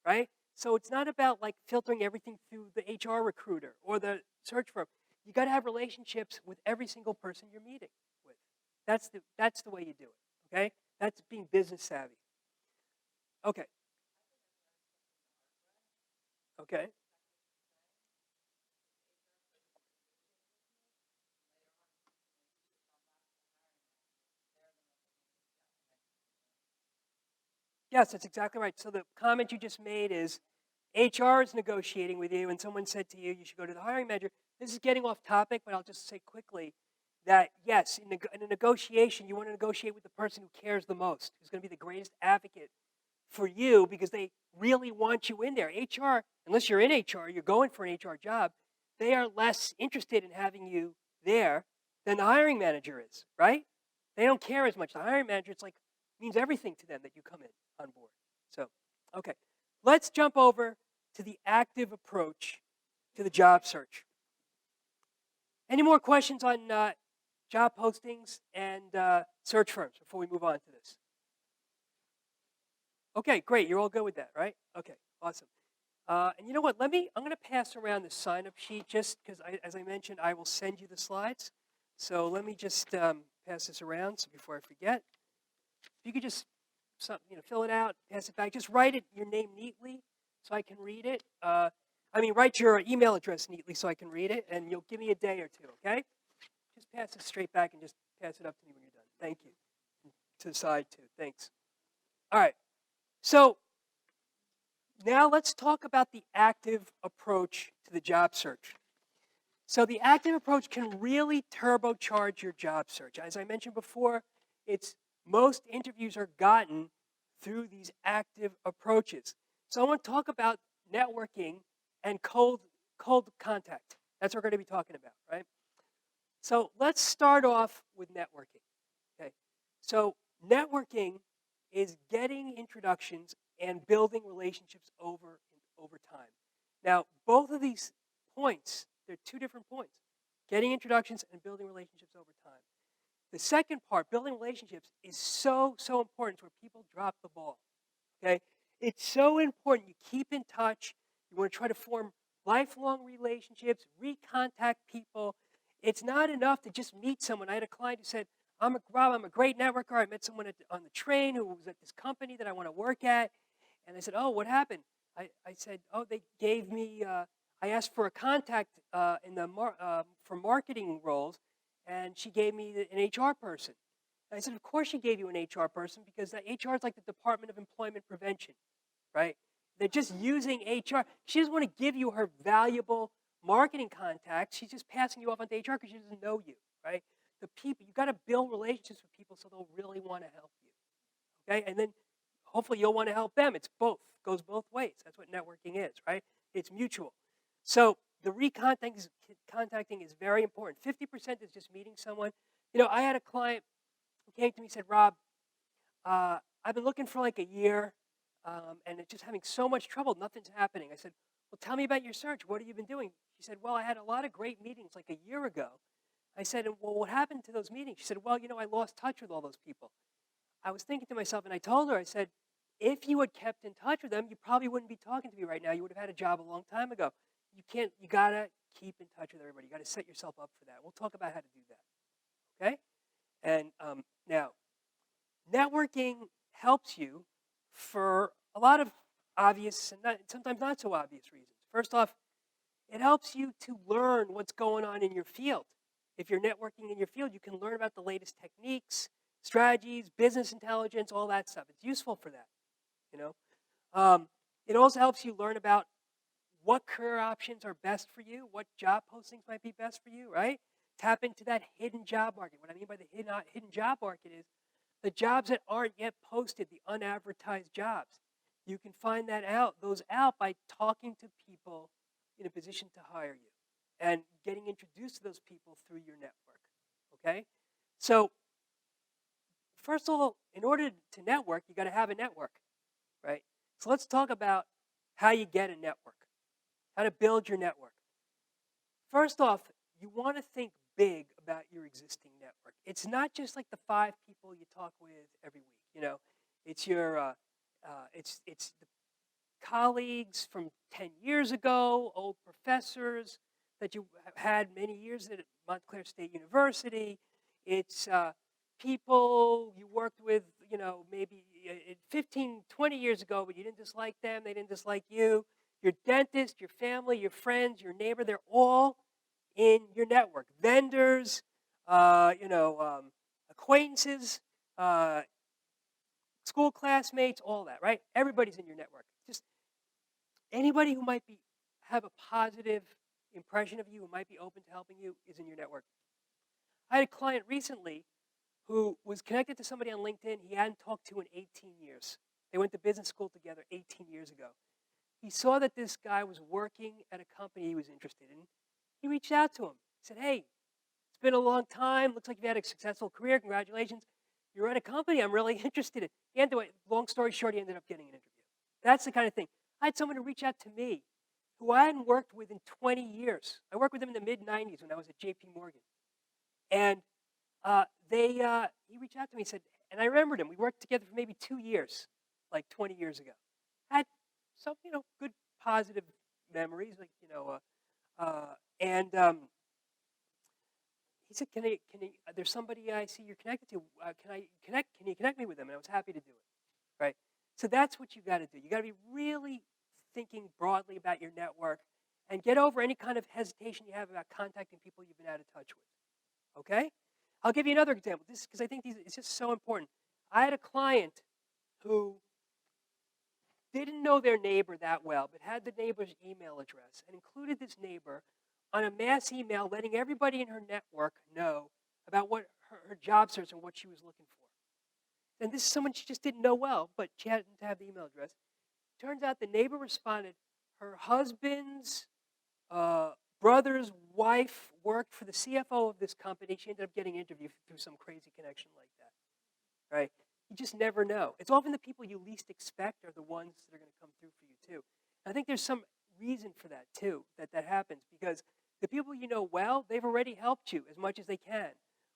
right? So it's not about like filtering everything through the HR recruiter or the search firm. You got to have relationships with every single person you're meeting with. That's the way you do it. Okay, that's being business savvy. Okay. Okay. Yes, that's exactly right. So the comment you just made is HR is negotiating with you, and someone said to you, you should go to the hiring manager. This is getting off topic, but I'll just say quickly that yes, in a negotiation, you want to negotiate with the person who cares the most, who's going to be the greatest advocate for you because they really want you in there. HR, unless you're in HR, you're going for an HR job, they are less interested in having you there than the hiring manager is, right? They don't care as much. The hiring manager, it's like, means everything to them that you come in on board. So, okay, let's jump over to the active approach to the job search. Any more questions on job postings and search firms before we move on to this? Okay, great. You're all good with that, right? Okay, awesome. And you know what? I'm going to pass around the sign-up sheet just because, as I mentioned, I will send you the slides. So let me just pass this around so before I forget. If you could just fill it out, pass it back. Just write your name neatly so I can read it. Write your email address neatly so I can read it, and you'll give me a day or two, okay? Just pass it straight back and just pass it up to me when you're done. Thank you. To the side, too. Thanks. All right. So now let's talk about the active approach to the job search. So the active approach can really turbocharge your job search. As I mentioned before, most interviews are gotten through these active approaches. So I want to talk about networking and cold contact. That's what we're going to be talking about, right? So let's start off with networking. Okay. So networking is getting introductions and building relationships over time. Now, both of these points, they're two different points. Getting introductions and building relationships over time. The second part, building relationships, is so important. It's where people drop the ball. Okay? It's so important. You keep in touch. You want to try to form lifelong relationships, recontact people. It's not enough to just meet someone. I had a client who said, Rob, I'm a great networker. I met someone on the train who was at this company that I want to work at. And I said, oh, what happened? I said, oh, they gave me, I asked for a contact for marketing roles, and she gave me an HR person. And I said, of course she gave you an HR person because the HR is like the Department of Employment Prevention, right? They're just using HR. She doesn't want to give you her valuable marketing contacts. She's just passing you off onto HR because she doesn't know you, right? The people, you've got to build relationships with people so they'll really want to help you, okay? And then hopefully you'll want to help them. It's both. It goes both ways. That's what networking is, right? It's mutual. So the contacting is very important. 50% is just meeting someone. I had a client who came to me and said, Rob, I've been looking for like a year, and it's just having so much trouble. Nothing's happening. I said, well, tell me about your search. What have you been doing? She said, well, I had a lot of great meetings like a year ago. I said, well, what happened to those meetings? She said, well, I lost touch with all those people. I was thinking to myself, and I told her, I said, if you had kept in touch with them, you probably wouldn't be talking to me right now. You would have had a job a long time ago. you gotta keep in touch with everybody. You gotta set yourself up for that. We'll talk about how to do that, okay? And now, networking helps you for a lot of obvious and sometimes not so obvious reasons. First off, it helps you to learn what's going on in your field. If you're networking in your field, you can learn about the latest techniques, strategies, business intelligence, all that stuff. It's useful for that, you know. It also helps you learn about what career options are best for you, what job postings might be best for you, right? Tap into that hidden job market. What I mean by the hidden job market is the jobs that aren't yet posted, the unadvertised jobs. You can find those out by talking to people in a position to hire you and getting introduced to those people through your network, okay? So first of all, in order to network, you got to have a network, right? So let's talk about how you get a network, how to build your network. First off, you want to think big about your existing network. It's not just like the 5 people you talk with every week. You know, it's your it's the colleagues from 10 years ago, old professors that you had many years at Montclair State University. It's people you worked with, you know, maybe 15, 20 years ago, but you didn't dislike them, they didn't dislike you. Your dentist, your family, your friends, your neighbor, they're all in your network. Vendors, acquaintances, school classmates, all that, right? Everybody's in your network. Just anybody who might have a positive impression of you, who might be open to helping you, is in your network. I had a client recently who was connected to somebody on LinkedIn he hadn't talked to in 18 years. They went to business school together 18 years ago. He saw that this guy was working at a company he was interested in. He reached out to him. He said, hey, it's been a long time. Looks like you've had a successful career. Congratulations. You're at a company I'm really interested in. Long story short, he ended up getting an interview. That's the kind of thing. I had someone who reached out to me who I hadn't worked with in 20 years. I worked with him in the mid-90s when I was at J.P. Morgan. And he reached out to me and said, and I remembered him. We worked together for maybe 2 years, like 20 years ago. Had some, good positive memories, he said, there's somebody I see you're connected to. Can you connect me with them? And I was happy to do it, right? So that's what you got to do. You got to be really thinking broadly about your network and get over any kind of hesitation you have about contacting people you've been out of touch with, okay? I'll give you another example, because I think it's just so important. I had a client who didn't know their neighbor that well, but had the neighbor's email address and included this neighbor on a mass email letting everybody in her network know about what her job search and what she was looking for. And this is someone she just didn't know well, but she happened to have the email address. Turns out the neighbor responded, her husband's brother's wife worked for the CFO of this company. She ended up getting interviewed through some crazy connection like that, right? You just never know. It's often the people you least expect are the ones that are going to come through for you too. And I think there's some reason for that too, that happens, because the people you know well, they've already helped you as much as they can.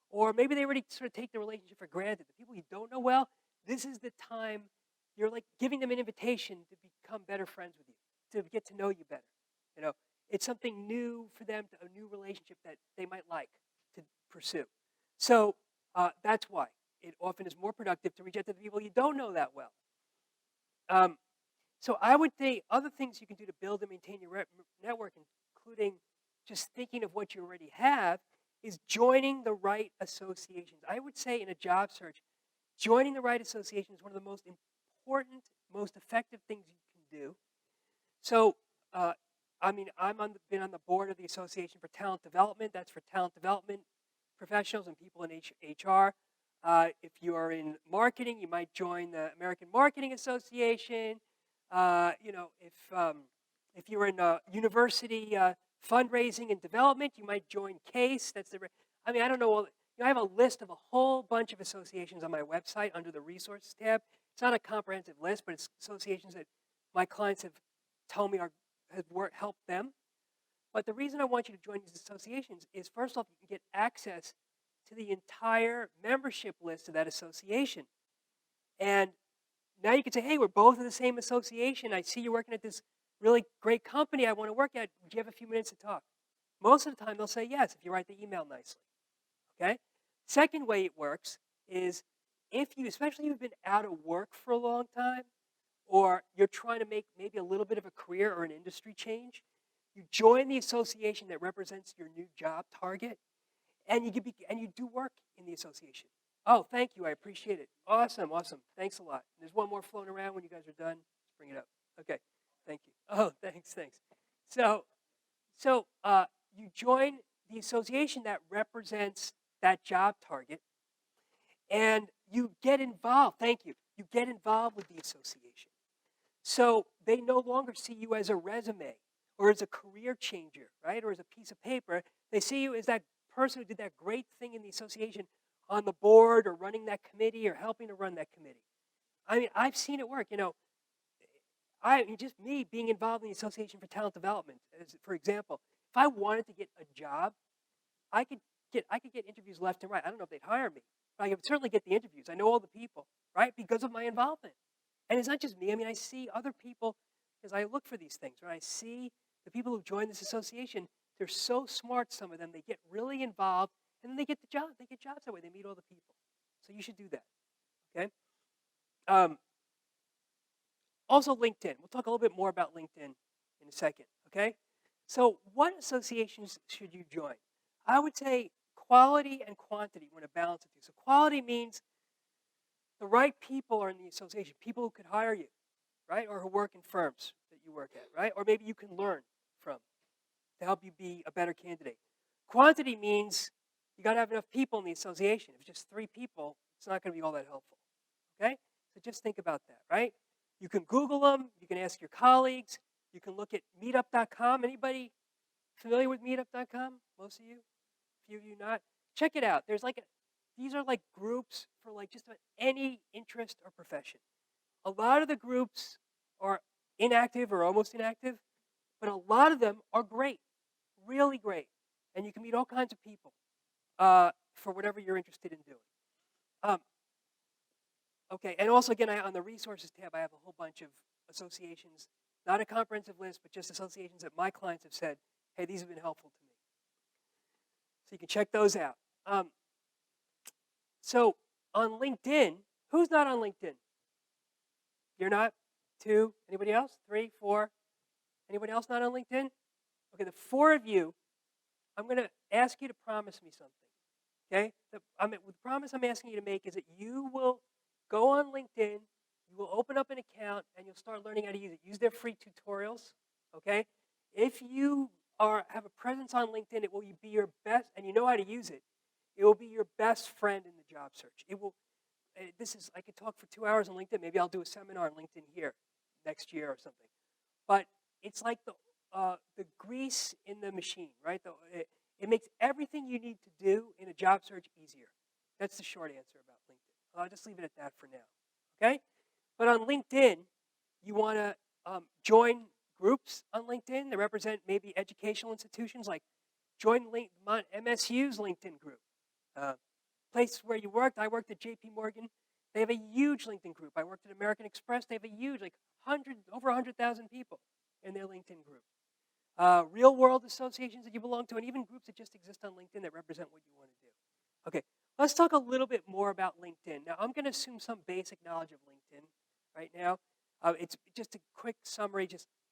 Or maybe they already sort of take the relationship for granted. The people you don't know well, this is the time you're like giving them an invitation to become better friends with you, to get to know you better. It's something new for them, a new relationship that they might like to pursue. So that's why it often is more productive to reach out to the people you don't know that well. So I would say other things you can do to build and maintain your network, including just thinking of what you already have, is joining the right associations. I would say in a job search, joining the right association is one of the most important, most effective things you can do. So, I've been on the board of the Association for Talent Development. That's for talent development professionals and people in HR. If you are in marketing, you might join the American Marketing Association. If you're in university fundraising and development, you might join CASE. I don't know. I have a list of a whole bunch of associations on my website under the resources tab. It's not a comprehensive list, but it's associations that my clients have told me have helped them. But the reason I want you to join these associations is, first off, you can get access to the entire membership list of that association. And now you can say, hey, we're both in the same association. I see you're working at this really great company I want to work at. Do you have a few minutes to talk? Most of the time, they'll say yes if you write the email nicely. Okay? Second way it works is if you, especially if you've been out of work for a long time, or you're trying to make maybe a little bit of a career or an industry change, you join the association that represents your new job target, and you do work in the association. Oh, thank you. I appreciate it. Awesome, awesome. Thanks a lot. There's one more floating around when you guys are done. Just bring it up. Okay. Thank you. Oh, thanks. So, so you join the association that represents that job target, and you get involved. Thank you. You get involved with the association. So they no longer see you as a resume or as a career changer, right? Or as a piece of paper. They see you as that person who did that great thing in the association on the board or running that committee or helping to run that committee. I mean, I've seen it work. Just me being involved in the Association for Talent Development, for example, if I wanted to get a job, I could get interviews left and right. I don't know if they'd hire me, but I could certainly get the interviews. I know all the people, right? Because of my involvement. And it's not just me. I mean, I see other people as I look for these things, right? I see the people who join this association. They're so smart, some of them. They get really involved, and then they get the job. They get jobs that way. They meet all the people. So you should do that, okay? Also, LinkedIn. We'll talk a little bit more about LinkedIn in a second, okay? So what associations should you join? I would say quality and quantity want to balance the two. So quality means the right people are in the association, people who could hire you, right? Or who work in firms that you work at, right? Or maybe you can learn from to help you be a better candidate. Quantity means you got to have enough people in the association. If it's just 3 people, it's not going to be all that helpful, okay? So just think about that, right? You can Google them. You can ask your colleagues. You can look at meetup.com. Anybody familiar with meetup.com? Most of you? A few of you not? Check it out. These are like groups for like just about any interest or profession. A lot of the groups are inactive or almost inactive, but a lot of them are great, really great. And you can meet all kinds of people for whatever you're interested in doing. Okay, and also again, on the resources tab, I have a whole bunch of associations, not a comprehensive list, but just associations that my clients have said, hey, these have been helpful to me. So you can check those out. So on LinkedIn, who's not on LinkedIn? You're not? 2? Anybody else? 3, 4? Anybody else not on LinkedIn? Okay, the 4 of you, I'm going to ask you to promise me something. Okay? The promise I'm asking you to make is that you will go on LinkedIn, you will open up an account, and you'll start learning how to use it. Use their free tutorials, okay? If you have a presence on LinkedIn, it will be your best, and you know how to use it, it will be your best friend in the job search. I could talk for 2 hours on LinkedIn. Maybe I'll do a seminar on LinkedIn here next year or something. But it's like the grease in the machine, right? It makes everything you need to do in a job search easier. That's the short answer about LinkedIn. I'll just leave it at that for now, okay? But on LinkedIn, you want to join groups on LinkedIn that represent maybe educational institutions, like join MSU's LinkedIn group. Place where you worked, I worked at JP Morgan. They have a huge LinkedIn group. I worked at American Express. They have a huge, over 100,000 people in their LinkedIn group. Real world associations that you belong to, and even groups that just exist on LinkedIn that represent what you want to do. Okay, let's talk a little bit more about LinkedIn. Now, I'm going to assume some basic knowledge of LinkedIn right now. It's just a quick summary.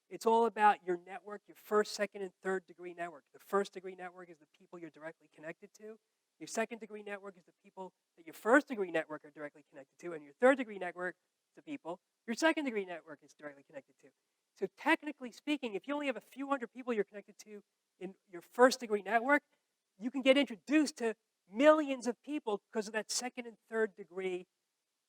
It's all about your network, your first, second, and third degree network. The first degree network is the people you're directly connected to. Your second degree network is the people that your first degree network are directly connected to. And your third degree network is the people your second degree network is directly connected to. So technically speaking, if you only have a few hundred people you're connected to in your first degree network, you can get introduced to millions of people because of that second and third degree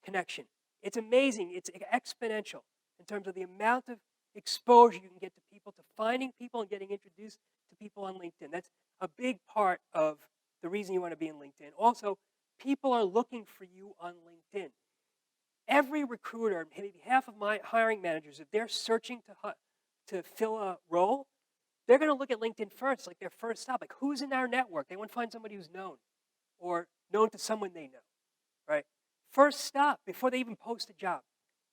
connection. It's amazing. It's exponential in terms of the amount of exposure you can get to people, to finding people and getting introduced to people on LinkedIn. That's a big part of the reason you want to be in LinkedIn. Also, people are looking for you on LinkedIn. Every recruiter, maybe half of my hiring managers, if they're searching to fill a role, they're going to look at LinkedIn first, like their first stop. Like, who's in our network? They want to find somebody who's known or known to someone they know, right? First stop before they even post a job.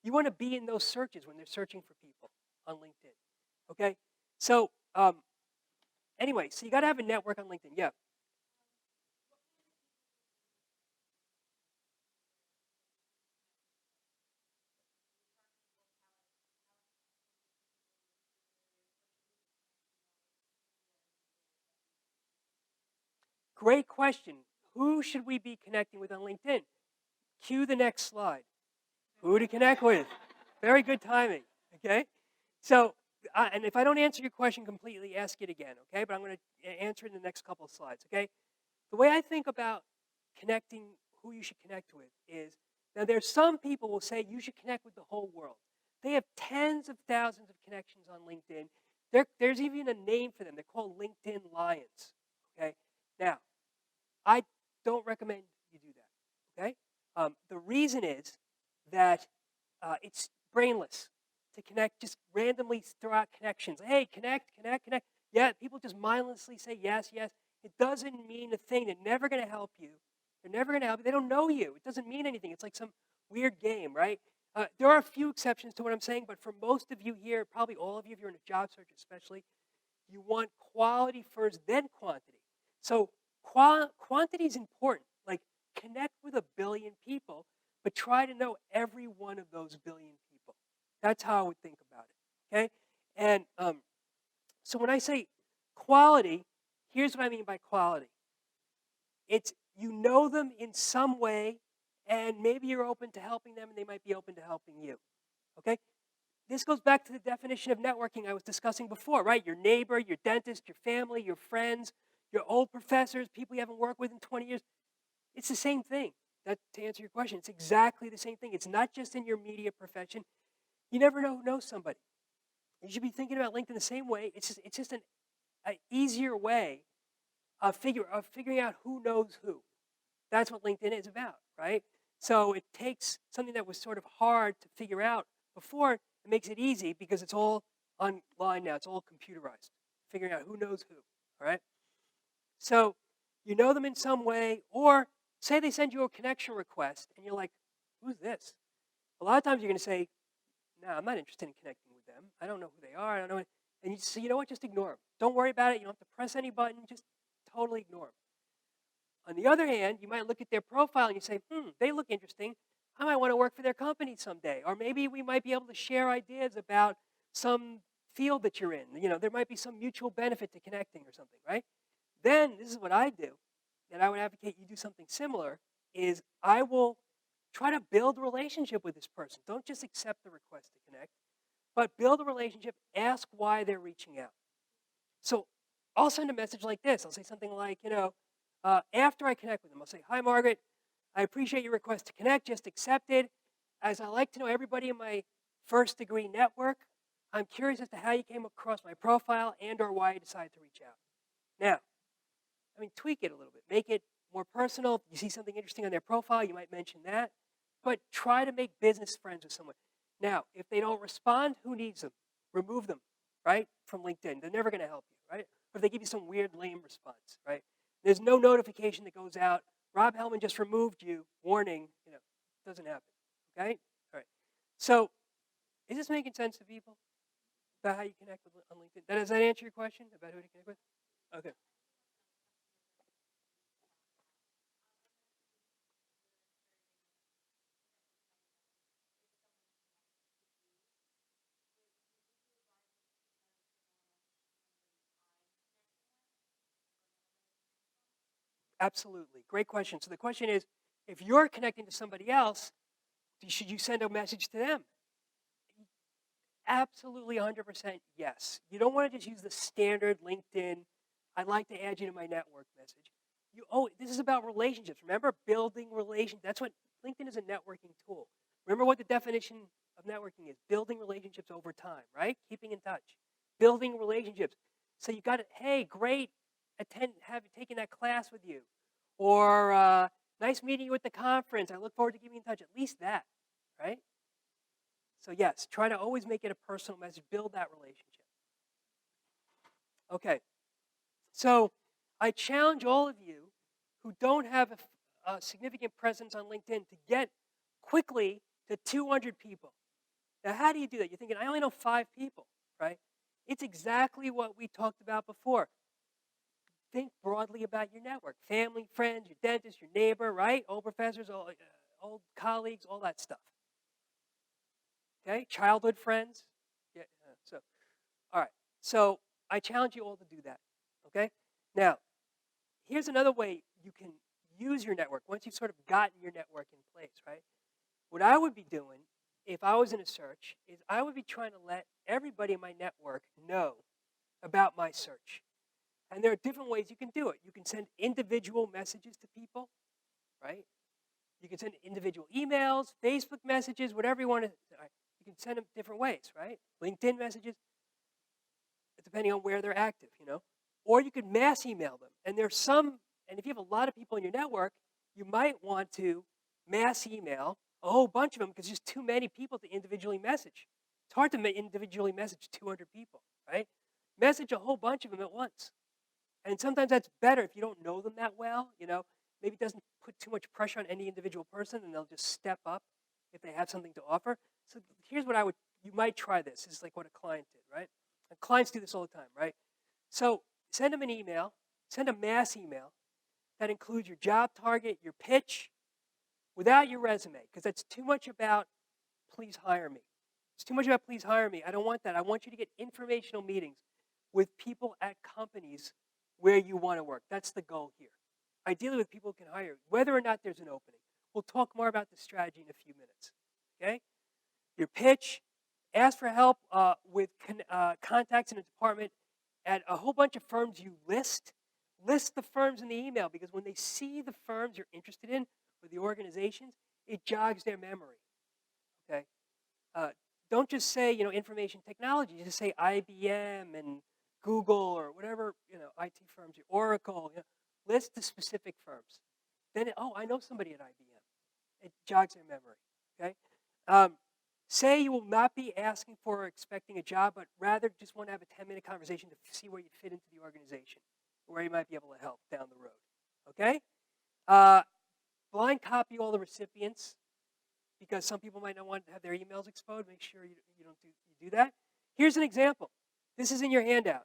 You want to be in those searches when they're searching for people on LinkedIn. Okay? So, anyway, so you got to have a network on LinkedIn. Yeah. Great question. Who should we be connecting with on LinkedIn? Cue the next slide. Who to connect with? Very good timing. Okay? So, and if I don't answer your question completely, ask it again. Okay? But I'm going to answer it in the next couple of slides. Okay? The way I think about connecting who you should connect with is now there's some people will say you should connect with the whole world. They have tens of thousands of connections on LinkedIn. There's even a name for them. They're called LinkedIn Lions. Okay? Now, I don't recommend you do that. Okay? The reason is that it's brainless to connect, just randomly throw out connections. Hey, connect, connect, connect. Yeah, people just mindlessly say yes, yes. It doesn't mean a thing. They're never going to help you. They're never going to help you. They don't know you. It doesn't mean anything. It's like some weird game, right? There are a few exceptions to what I'm saying, but for most of you here, probably all of you, if you're in a job search especially, you want quality first, then quantity. So quantity is important. Like connect with 1 billion people, but try to know every one of those 1 billion people. That's how I would think about it. Okay, and so when I say quality, here's what I mean by quality. It's you know them in some way, and maybe you're open to helping them, and they might be open to helping you. Okay, this goes back to the definition of networking I was discussing before, right? Your neighbor, your dentist, your family, your friends, your old professors, people you haven't worked with in 20 years. It's the same thing. That, to answer your question, it's exactly the same thing. It's not just in your media profession. You never know somebody. You should be thinking about LinkedIn the same way. It's just an easier way of figuring out who knows who. That's what LinkedIn is about, right? So it takes something that was sort of hard to figure out before, it makes it easy because it's all online now. It's all computerized, figuring out who knows who, all right? So you know them in some way, or say they send you a connection request and you're like, who's this? A lot of times you're going to say, no, I'm not interested in connecting with them. I don't know who they are. I don't know. And you say, you know what? Just ignore them. Don't worry about it. You don't have to press any button. Just totally ignore them. On the other hand, you might look at their profile and you say, they look interesting. I might want to work for their company someday. Or maybe we might be able to share ideas about some field that you're in. You know, there might be some mutual benefit to connecting or something, right? Then this is what I do, and I would advocate you do something similar, is I will try to build a relationship with this person. Don't just accept the request to connect, but build a relationship, ask why they're reaching out. So I'll send a message like this. I'll say something like, after I connect with them, I'll say, hi, Margaret. I appreciate your request to connect, just accepted. As I like to know everybody in my first degree network, I'm curious as to how you came across my profile and or why you decided to reach out. Now, tweak it a little bit. Make it more personal. If you see something interesting on their profile, you might mention that. But try to make business friends with someone. Now, if they don't respond, who needs them? Remove them, right, from LinkedIn. They're never going to help you, right? Or if they give you some weird, lame response, right? There's no notification that goes out. Rob Hellmann just removed you. Warning, doesn't happen, okay? All right. So, is this making sense to people about how you connect with on LinkedIn? Does that answer your question about who to connect with? Okay. Absolutely. Great question. So the question is, if you're connecting to somebody else, should you send a message to them? Absolutely 100% yes. You don't want to just use the standard LinkedIn, I'd like to add you to my network message. This is about relationships. Remember, building relationships. That's what LinkedIn is, a networking tool. Remember what the definition of networking is: building relationships over time, right? Keeping in touch, building relationships. So you got it. Hey, great, have taken that class with you, or nice meeting you at the conference. I look forward to keeping in touch. At least that, right? So yes, try to always make it a personal message. Build that relationship. Okay. So I challenge all of you who don't have a significant presence on LinkedIn to get quickly to 200 people. Now, how do you do that? You're thinking, I only know 5 people, right? It's exactly what we talked about before. Think broadly about your network. Family, friends, your dentist, your neighbor, right? Old professors, old colleagues, all that stuff. Okay? Childhood friends. Yeah, so, all right. So I challenge you all to do that. Okay? Now, here's another way you can use your network once you've sort of gotten your network in place, right? What I would be doing if I was in a search is I would be trying to let everybody in my network know about my search. And there are different ways you can do it. You can send individual messages to people, right? You can send individual emails, Facebook messages, whatever you want to. You can send them different ways, right? LinkedIn messages, depending on where they're active, Or you could mass email them. And there's some, and if you have a lot of people in your network, you might want to mass email a whole bunch of them because there's too many people to individually message. It's hard to individually message 200 people, right? Message a whole bunch of them at once. And sometimes that's better if you don't know them that well, Maybe it doesn't put too much pressure on any individual person and they'll just step up if they have something to offer. So here's what you might try this. This is like what a client did, right? And clients do this all the time, right? So send them an email, send a mass email that includes your job target, your pitch, without your resume, because that's too much about please hire me. It's too much about please hire me. I don't want that. I want you to get informational meetings with people at companies where you want to work. That's the goal here. Ideally with people who can hire you, whether or not there's an opening. We'll talk more about the strategy in a few minutes. Okay? Your pitch, ask for help with contacts in a department at a whole bunch of firms you list. List the firms in the email because when they see the firms you're interested in or the organizations, it jogs their memory. Okay? Don't just say, information technology. Just say IBM and Google or whatever, IT firms, Oracle. List the specific firms. Then, I know somebody at IBM. It jogs their memory. Okay. Say you will not be asking for or expecting a job, but rather just want to have a 10-minute conversation to see where you fit into the organization, where you might be able to help down the road. Okay. Blind copy all the recipients, because some people might not want to have their emails exposed. Make sure you do that. Here's an example. This is in your handout,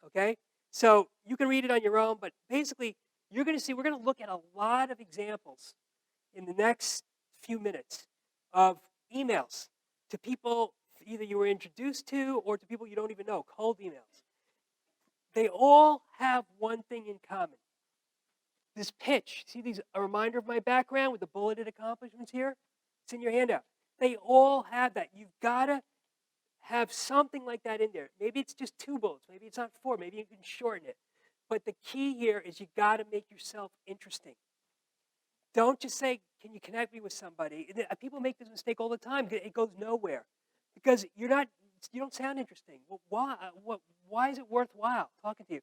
okay? So you can read it on your own, but basically you're going to see, we're going to look at a lot of examples in the next few minutes of emails to people either you were introduced to or to people you don't even know, cold emails. They all have one thing in common. This pitch, see a reminder of my background with the bulleted accomplishments here? It's in your handout. They all have that. You've got to have something like that in there. Maybe it's just 2 bullets. Maybe it's not 4. Maybe you can shorten it. But the key here is you got to make yourself interesting. Don't just say, can you connect me with somebody? People make this mistake all the time. It goes nowhere because you don't sound interesting. Well, why is it worthwhile talking to you?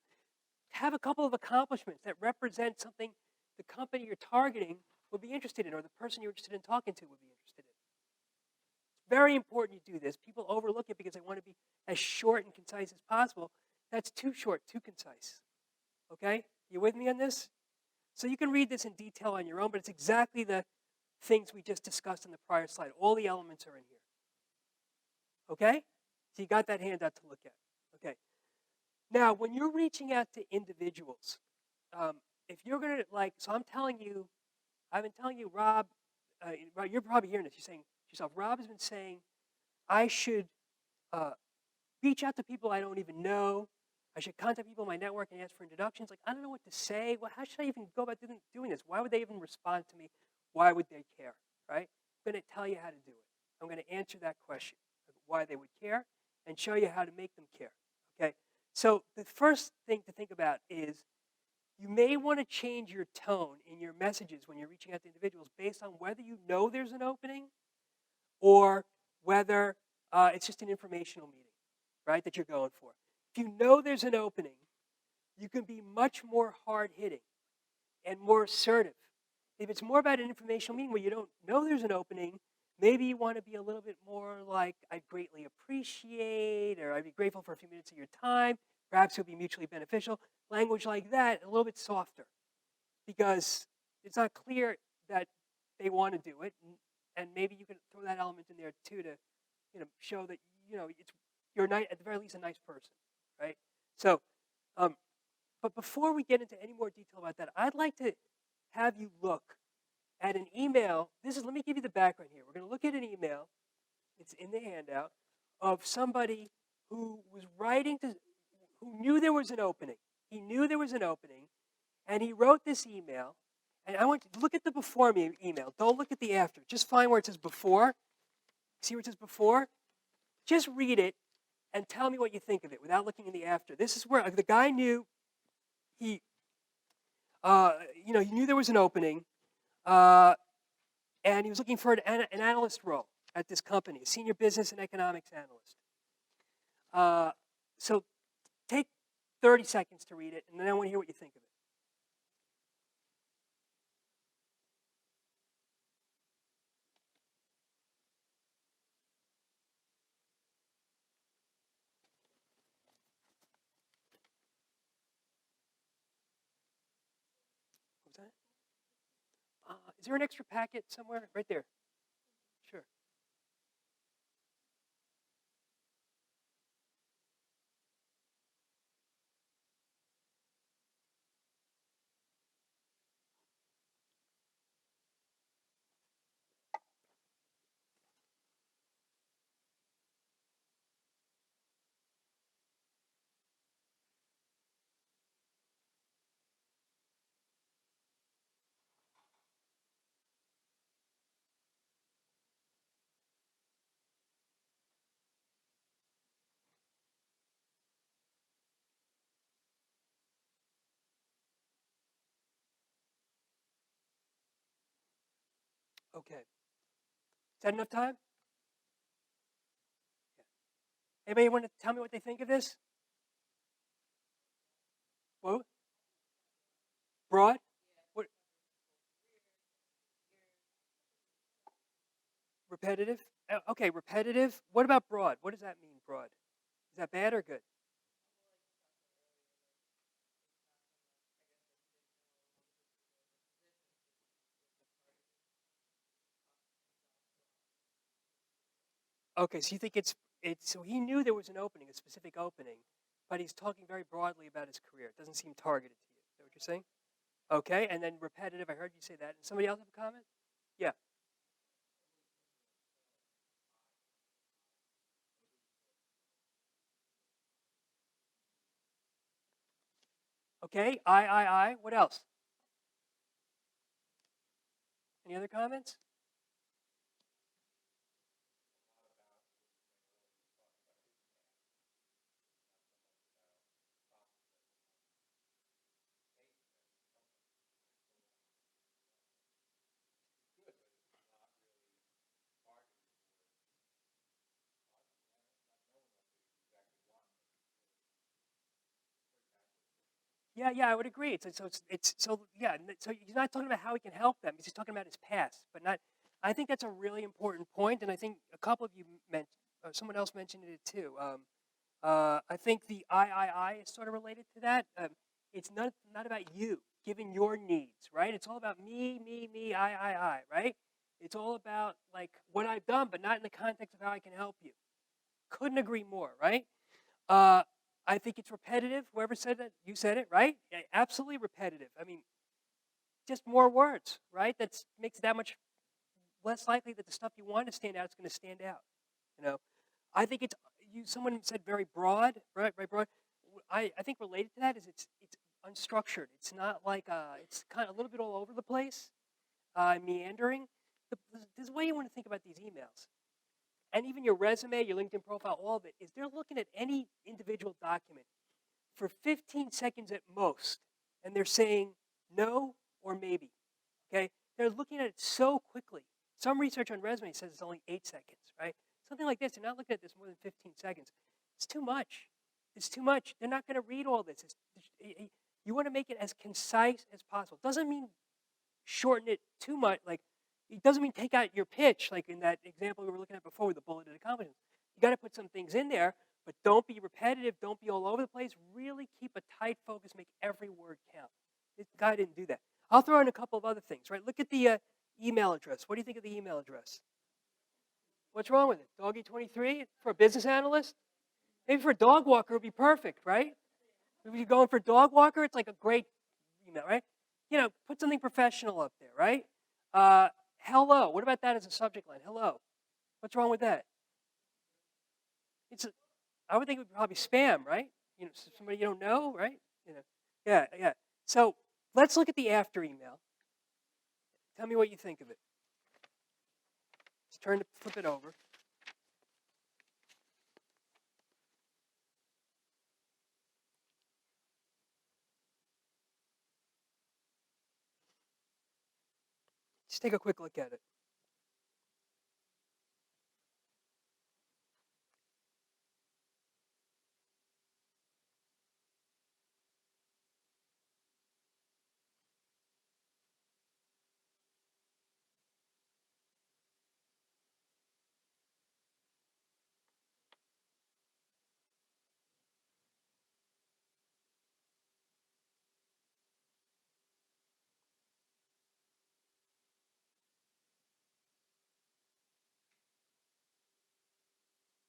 Have a couple of accomplishments that represent something the company you're targeting would be interested in or the person you're interested in talking to would be interested in. It's very important you do this. People overlook it because they want to be as short and concise as possible. That's too short, too concise. Okay? You with me on this? So you can read this in detail on your own, but it's exactly the things we just discussed in the prior slide. All the elements are in here. Okay? So you got that handout to look at. Okay. Now, when you're reaching out to individuals, if you're going to, so I've been telling you, Rob, you're probably hearing this. You're saying to yourself, Rob has been saying, I should reach out to people I don't even know. I should contact people in my network and ask for introductions. I don't know what to say. Well, how should I even go about doing this? Why would they even respond to me? Why would they care, right? I'm going to tell you how to do it. I'm going to answer that question, why they would care, and show you how to make them care, okay? So the first thing to think about is you may want to change your tone in your messages when you're reaching out to individuals based on whether you know there's an opening or whether it's just an informational meeting, right, that you're going for. If you know there's an opening, you can be much more hard-hitting and more assertive. If it's more about an informational meeting where you don't know there's an opening, maybe you want to be a little bit more like, I'd greatly appreciate, or I'd be grateful for a few minutes of your time. Perhaps it'll be mutually beneficial. Language like that, a little bit softer, because it's not clear that they want to do it, and maybe you can throw that element in there too to, show that it's you're at the very least a nice person, right? So, but before we get into any more detail about that, I'd like to have you look at an email. Let me give you the background here. We're going to look at an email. It's in the handout of somebody who was who knew there was an opening. He knew there was an opening, and he wrote this email. And I want you to look at the before email. Don't look at the after. Just find where it says before. See where it says before? Just read it and tell me what you think of it without looking in the after. This is where the guy knew he knew there was an opening, and he was looking for an analyst role at this company, a senior business and economics analyst. So take 30 seconds to read it, and then I want to hear what you think of it. What was that? Is there an extra packet somewhere? Right there. Sure. Okay. Is that enough time? Yeah. Anybody want to tell me what they think of this? What? Broad? What? Repetitive? Okay, repetitive. What about broad? What does that mean, broad? Is that bad or good? Okay, so you think it's so he knew there was an opening, a specific opening, but he's talking very broadly about his career. It doesn't seem targeted to you. Is that what you're saying? Okay, and then repetitive. I heard you say that. And somebody else have a comment? Yeah. Okay. I. What else? Any other comments? Yeah, I would agree. So he's not talking about how he can help them. He's just talking about his past, but not. I think that's a really important point, and I think a couple of you mentioned, someone else mentioned it too. I think the I is sort of related to that. It's not about you giving your needs, right? It's all about me, I, right? It's all about like what I've done, but not in the context of how I can help you. Couldn't agree more, right? Uh, I think it's repetitive. Whoever said that, you said it, right? Yeah, absolutely repetitive. I mean, just more words, right? That makes it that much less likely that the stuff you want to stand out is going to stand out. You know, I think it's Someone said very broad, right? Right, broad. I think related to that is it's unstructured. It's not like it's kind of a little bit all over the place, meandering. There's a way you want to think about these emails, and even your resume, your LinkedIn profile, all of it is they're looking at any individual document for 15 seconds at most, and they're saying no or maybe. Okay, they're looking at it so quickly. Some research on resume says it's only 8 seconds, right? Something like this. They're not looking at this more than 15 seconds. It's too much. It's too much. They're not going to read all this. You want to make it as concise as possible. Doesn't mean shorten it too much. Like it doesn't mean take out your pitch, like in that example we were looking at before with the bulleted accomplishments. You got to put some things in there, but don't be repetitive. Don't be all over the place. Really keep a tight focus. Make every word count. This guy didn't do that. I'll throw in a couple of other things, right? Look at the email address. What do you think of the email address? What's wrong with it? Doggy23 for a business analyst? Maybe for a dog walker, it would be perfect, right? If you're going for a dog walker, it's like a great email, right? Put something professional up there, right? Hello. What about that as a subject line? Hello. What's wrong with that? I would think it would probably spam, right? Somebody you don't know, right? Yeah, yeah. So let's look at the after email. Tell me what you think of it. Let's flip it over. Just take a quick look at it.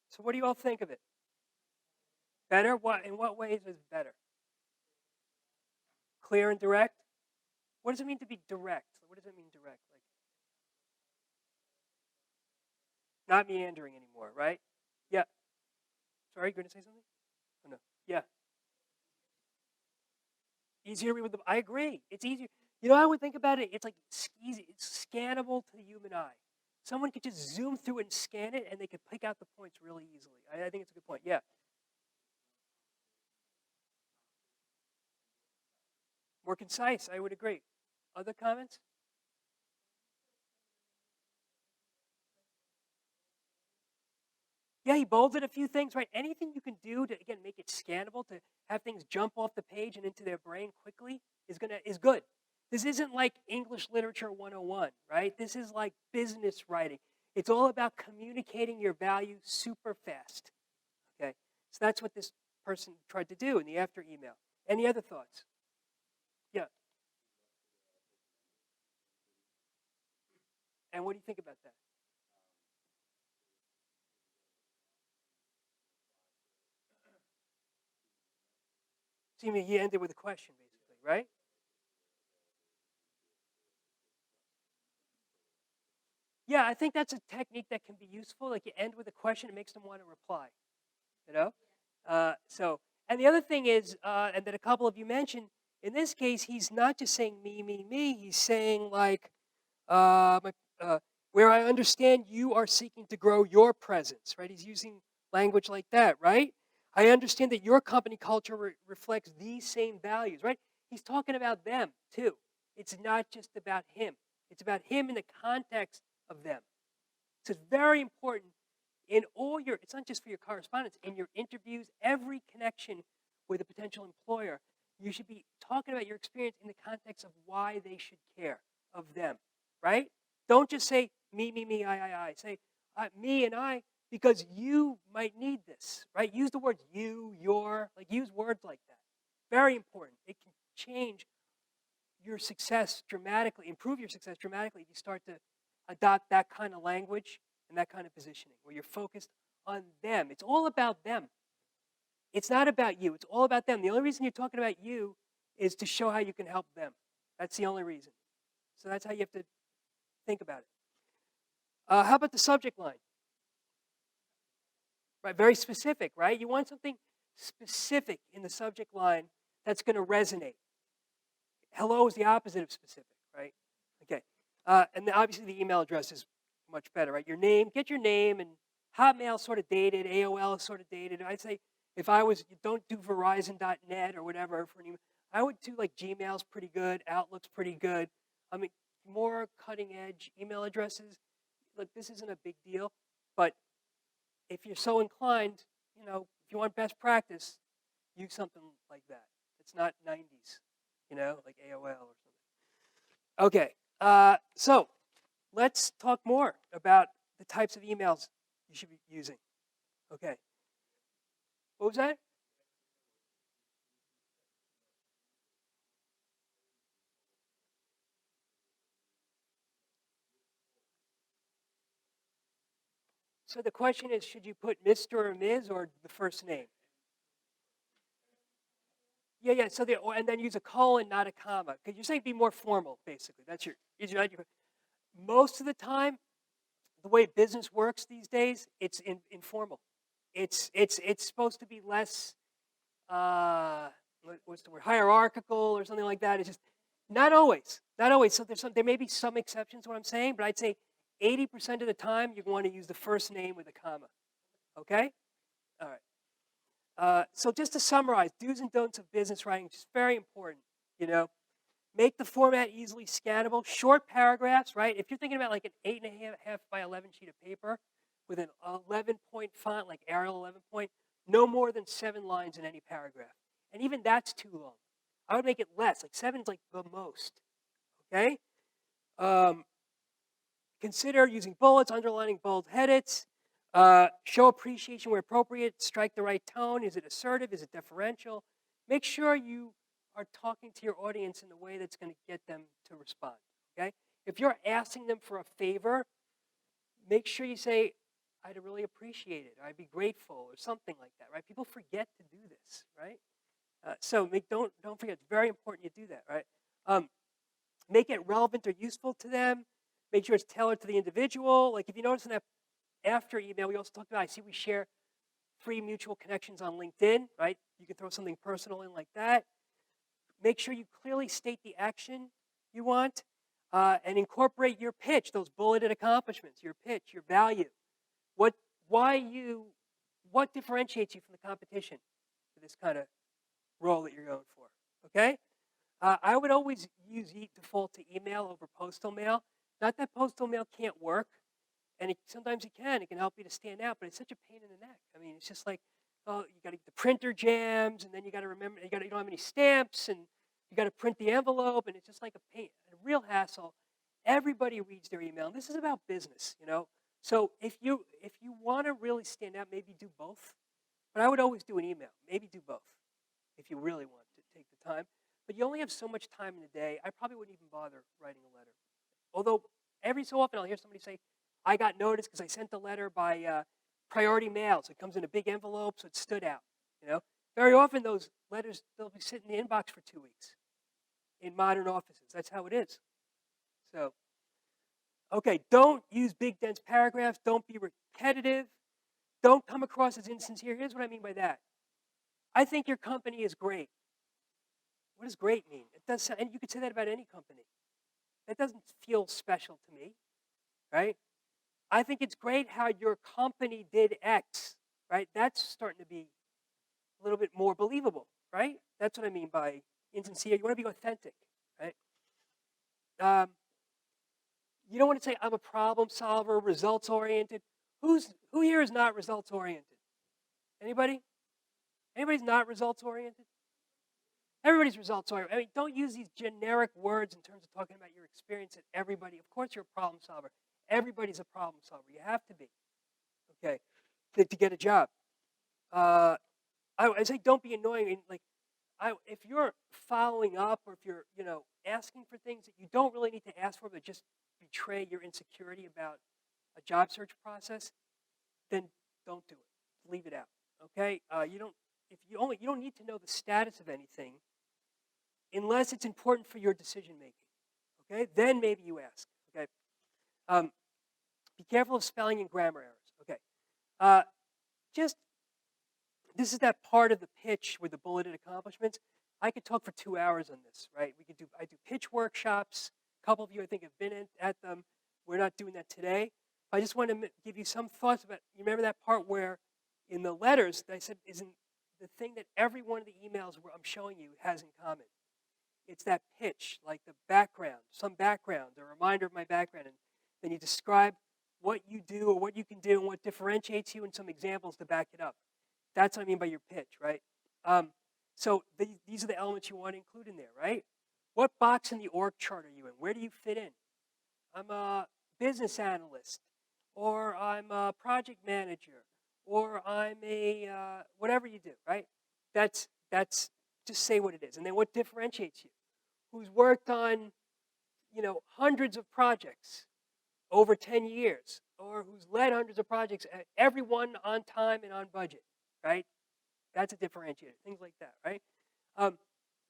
So what do you all think of it? Better? In what ways is it better? Clear and direct? What does it mean to be direct? What does it mean direct? Like not meandering anymore, right? Yeah. Sorry, you going to say something? Oh, no. Yeah. Easier with I agree. It's easier. I would think about it. It's like easy. It's scannable to the human eye. Someone could just zoom through it and scan it, and they could pick out the points really easily. I think it's a good point. Yeah. More concise. I would agree. Other comments? Yeah, he bolded a few things, right? Anything you can do to again make it scannable, to have things jump off the page and into their brain quickly is good. This isn't like English literature 101, right? This is like business writing. It's all about communicating your value super fast. Okay. So that's what this person tried to do in the after email. Any other thoughts? Yeah. And what do you think about that? So you mean he ended with a question, basically, right? Yeah, I think that's a technique that can be useful. Like you end with a question, it makes them want to reply. You know? And the other thing is, and that a couple of you mentioned, in this case, he's not just saying me, me, me. He's saying like, my, where I understand you are seeking to grow your presence, right? He's using language like that, right? I understand that your company culture reflects these same values, right? He's talking about them too. It's not just about him. It's about him in the context of them. So it's very important in it's not just for your correspondence, in your interviews, every connection with a potential employer, you should be talking about your experience in the context of why they should care of them, right? Don't just say me, me, me, I. Say me and I because you might need this, right? Use the words you, your, like use words like that. Very important. It can change your success dramatically, improve your success dramatically if you start to adopt that kind of language and that kind of positioning where you're focused on them. It's all about them. It's not about you. It's all about them. The only reason you're talking about you is to show how you can help them. That's the only reason. So that's how you have to think about it. How about the subject line? Right, very specific, right? You want something specific in the subject line that's going to resonate. Hello is the opposite of specific, right? Okay. And obviously the email address is much better, right? Your name, get your name, and Hotmail sort of dated, AOL is sort of dated. I'd say if I was, don't do Verizon.net or whatever for an email. I would do like Gmail's pretty good, Outlook's pretty good. I mean, more cutting edge email addresses. Look, this isn't a big deal, but if you're so inclined, if you want best practice, use something like that. It's not 90s, like AOL or something. Okay, so let's talk more about the types of emails you should be using. Okay. What was that? So the question is, should you put Mr. or Ms. or the first name? Yeah. So and then use a colon, not a comma, because you're saying be more formal. Basically, that's most of the time, the way business works these days, it's informal. It's supposed to be less what's the word, hierarchical or something like that. It's just not always. So there may be some exceptions to what I'm saying, but I'd say 80% of the time you want to use the first name with a comma. Okay? All right. So just to summarize, do's and don'ts of business writing, just very important. Make the format easily scannable. Short paragraphs, right? If you're thinking about like an 8.5 by 11 sheet of paper with an 11-point font, like Arial 11 point, no more than 7 lines in any paragraph. And even that's too long. I would make it less, like 7's like the most. Okay? Consider using bullets, underlining bold headings. Show appreciation where appropriate. Strike the right tone. Is it assertive? Is it deferential? Make sure you are talking to your audience in a way that's going to get them to respond. Okay? If you're asking them for a favor, make sure you say, I'd really appreciate it, or I'd be grateful, or something like that, right? People forget to do this, right? So don't forget, it's very important you do that, right? Make it relevant or useful to them. Make sure it's tailored to the individual. Like if you notice in that after email, we also talked about, I see we share free mutual connections on LinkedIn, right? You can throw something personal in like that. Make sure you clearly state the action you want and incorporate your pitch, those bulleted accomplishments, your pitch, your value. What differentiates you from the competition for this kind of role that you're going for, okay? I would always default to email over postal mail. Not that postal mail can't work, and sometimes it can. It can help you to stand out, but it's such a pain in the neck. I mean, it's just like, oh, you got to get the printer jams, and then you got to remember you don't have any stamps, and you got to print the envelope, and it's just like a pain, a real hassle. Everybody reads their email, and this is about business, So if you want to really stand out, maybe do both. But I would always do an email. Maybe do both if you really want to take the time. But you only have so much time in a day. I probably wouldn't even bother writing a letter. Although every so often I'll hear somebody say, I got noticed because I sent the letter by priority mail. So it comes in a big envelope, so it stood out. Very often those letters, they'll be sitting in the inbox for 2 weeks in modern offices. That's how it is. So, okay, don't use big, dense paragraphs. Don't be repetitive. Don't come across as insincere. Here's what I mean by that. I think your company is great. What does great mean? It does, and you could say that about any company. That doesn't feel special to me, right? I think it's great how your company did X, right? That's starting to be a little bit more believable, right? That's what I mean by insincere. You want to be authentic, right? You don't want to say, I'm a problem solver, results-oriented. Who here is not results-oriented? Anybody? Anybody's not results-oriented? Everybody's results-oriented. I mean, don't use these generic words in terms of talking about your experience at everybody. Of course you're a problem solver. Everybody's a problem solver. You have to be, okay, to get a job. I say don't be annoying. If you're following up or if you're, asking for things that you don't really need to ask for but just betray your insecurity about a job search process, then don't do it. Leave it out, okay? You don't need to know the status of anything unless it's important for your decision making, okay? Then maybe you ask, okay? Be careful of spelling and grammar errors, okay? This is that part of the pitch with the bulleted accomplishments. I could talk for 2 hours on this, right? I do pitch workshops. A couple of you, I think, have been at them. We're not doing that today. I just want to give you some thoughts about, you remember that part where in the letters, I said, isn't the thing that every one of the emails where I'm showing you has in common. It's that pitch, like the background, some background, a reminder of my background, and then you describe what you do or what you can do and what differentiates you and some examples to back it up. That's what I mean by your pitch, right? So these are the elements you want to include in there, right? What box in the org chart are you in? Where do you fit in? I'm a business analyst, or I'm a project manager, or I'm a whatever you do, right? That's just say what it is, and then what differentiates you? Who's worked on, hundreds of projects, over 10 years, or who's led hundreds of projects, everyone on time and on budget, right? That's a differentiator, things like that, right?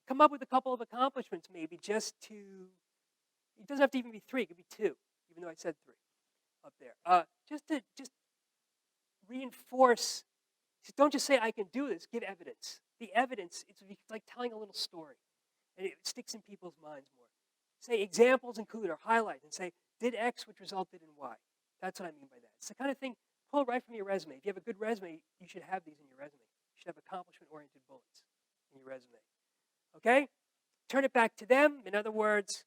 Come up with a couple of accomplishments maybe just to, it doesn't have to even be 3, it could be 2, even though I said 3 up there. Just reinforce, don't just say I can do this, give evidence. The evidence, it's like telling a little story, and it sticks in people's minds more. Say examples include or highlight, and say, did X which resulted in Y. That's what I mean by that. It's the kind of thing, pull it right from your resume. If you have a good resume, you should have these in your resume. You should have accomplishment-oriented bullets in your resume. Okay? Turn it back to them. In other words,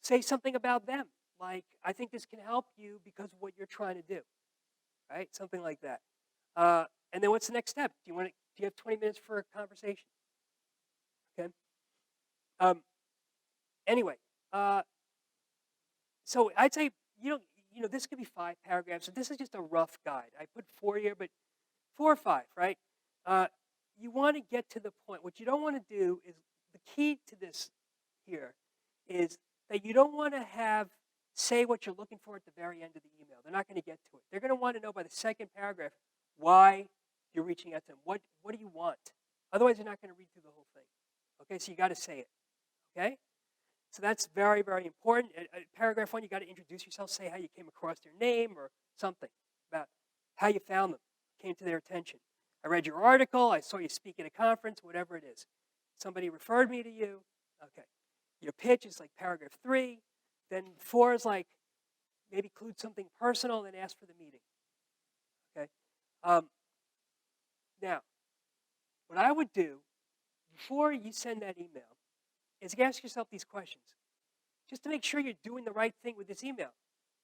say something about them. Like, I think this can help you because of what you're trying to do. Right? Something like that. And then what's the next step? Do you have 20 minutes for a conversation? Okay? Anyway, so I'd say, this could be 5 paragraphs. So this is just a rough guide. I put 4 here, but 4 or 5, right? You want to get to the point. What you don't want to do is, the key to this here is that you don't want to say what you're looking for at the very end of the email. They're not going to get to it. They're going to want to know by the second paragraph why you're reaching out to them. What do you want? Otherwise, you're not going to read through the whole thing. Okay, so you got to say it. Okay? So that's very, very important. Paragraph 1, you got to introduce yourself, say how you came across their name or something about how you found them, came to their attention. I read your article, I saw you speak at a conference, whatever it is. Somebody referred me to you. Okay. Your pitch is like paragraph 3. Then 4 is like, maybe include something personal, and then ask for the meeting. Okay. Now, what I would do before you send that email is ask yourself these questions, just to make sure you're doing the right thing with this email.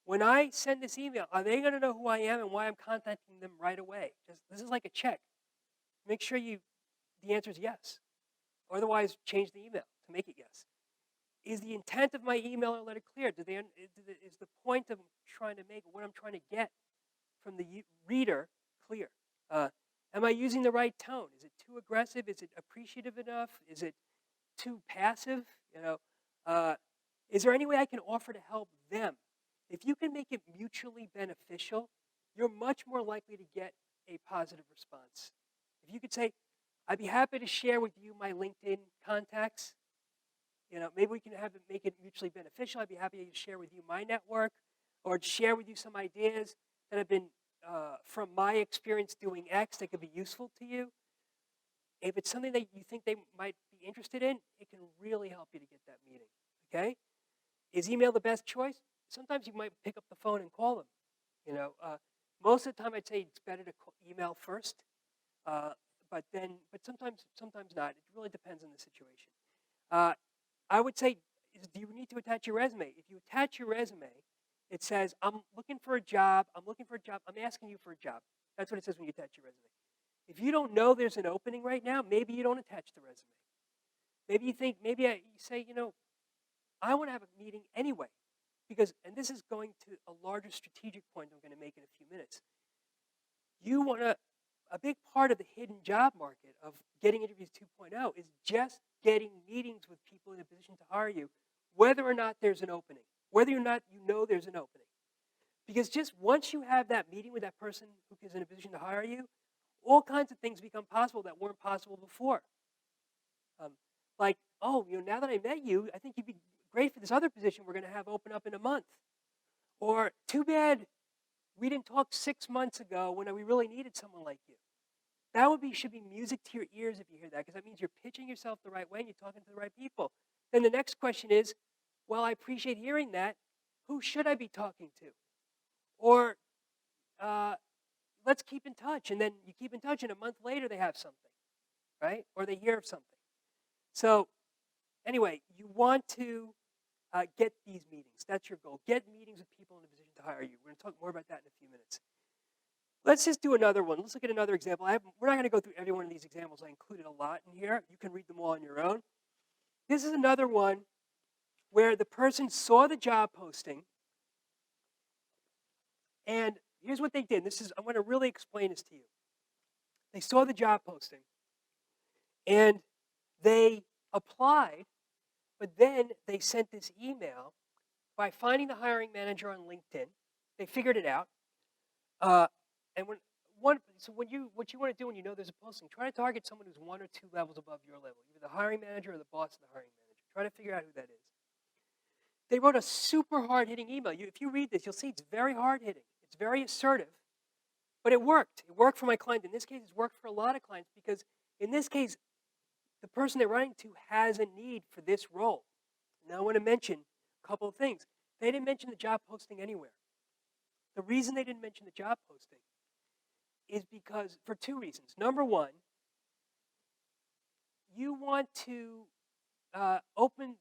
When I send this email, are they going to know who I am and why I'm contacting them right away? This is like a check. Make sure the answer is yes. Otherwise, change the email to make it yes. Is the intent of my email or letter clear? Is the point of trying to make, what I'm trying to get from the reader, clear? Am I using the right tone? Is it too aggressive? Is it appreciative enough? Is it too passive? Is there any way I can offer to help them? If you can make it mutually beneficial, you're much more likely to get a positive response. If you could say, I'd be happy to share with you my LinkedIn contacts. Maybe we can make it mutually beneficial. I'd be happy to share with you my network, or share with you some ideas that have been from my experience doing X that could be useful to you. If it's something that you think they might be interested in, it can really help you to get that meeting. Okay? Is email the best choice? Sometimes you might pick up the phone and call them. Most of the time, I'd say it's better to email first, but sometimes not. It really depends on the situation. I would say, do you need to attach your resume? If you attach your resume, it says, I'm looking for a job. I'm asking you for a job. That's what it says when you attach your resume. If you don't know there's an opening right now, maybe you don't attach the resume. Maybe you think, you say, I want to have a meeting anyway. Because, and this is going to a larger strategic point I'm going to make in a few minutes. You want a big part of the hidden job market of getting interviews 2.0 is just getting meetings with people in a position to hire you, whether or not there's an opening, whether or not you know there's an opening. Because just once you have that meeting with that person who is in a position to hire you, all kinds of things become possible that weren't possible before. Like, now that I met you, I think you'd be great for this other position we're going to have open up in a month. Or, too bad we didn't talk 6 months ago when we really needed someone like you. That should be music to your ears if you hear that, because that means you're pitching yourself the right way and you're talking to the right people. Then the next question is, well, I appreciate hearing that. Who should I be talking to? Or, let's keep in touch. And then you keep in touch, and a month later they have something, right? Or they hear of something. So, anyway, you want to get these meetings. That's your goal. Get meetings with people in a position to hire you. We're going to talk more about that in a few minutes. Let's just do another one. Let's look at another example. We're not going to go through every one of these examples. I included a lot in here. You can read them all on your own. This is another one where the person saw the job posting, and here's what they did. I'm going to really explain this to you. They saw the job posting, and they applied, but then they sent this email by finding the hiring manager on LinkedIn. They figured it out. And what you want to do when you know there's a posting, try to target someone who's 1 or 2 levels above your level, either the hiring manager or the boss of the hiring manager. Try to figure out who that is. They wrote a super hard-hitting email. If you read this, you'll see it's very hard-hitting. It's very assertive, but it worked. It worked for my client. In this case, it's worked for a lot of clients because in this case, the person they're writing to has a need for this role. Now I want to mention a couple of things. They didn't mention the job posting anywhere. The reason they didn't mention the job posting is because, for 2 reasons. Number one, you want to open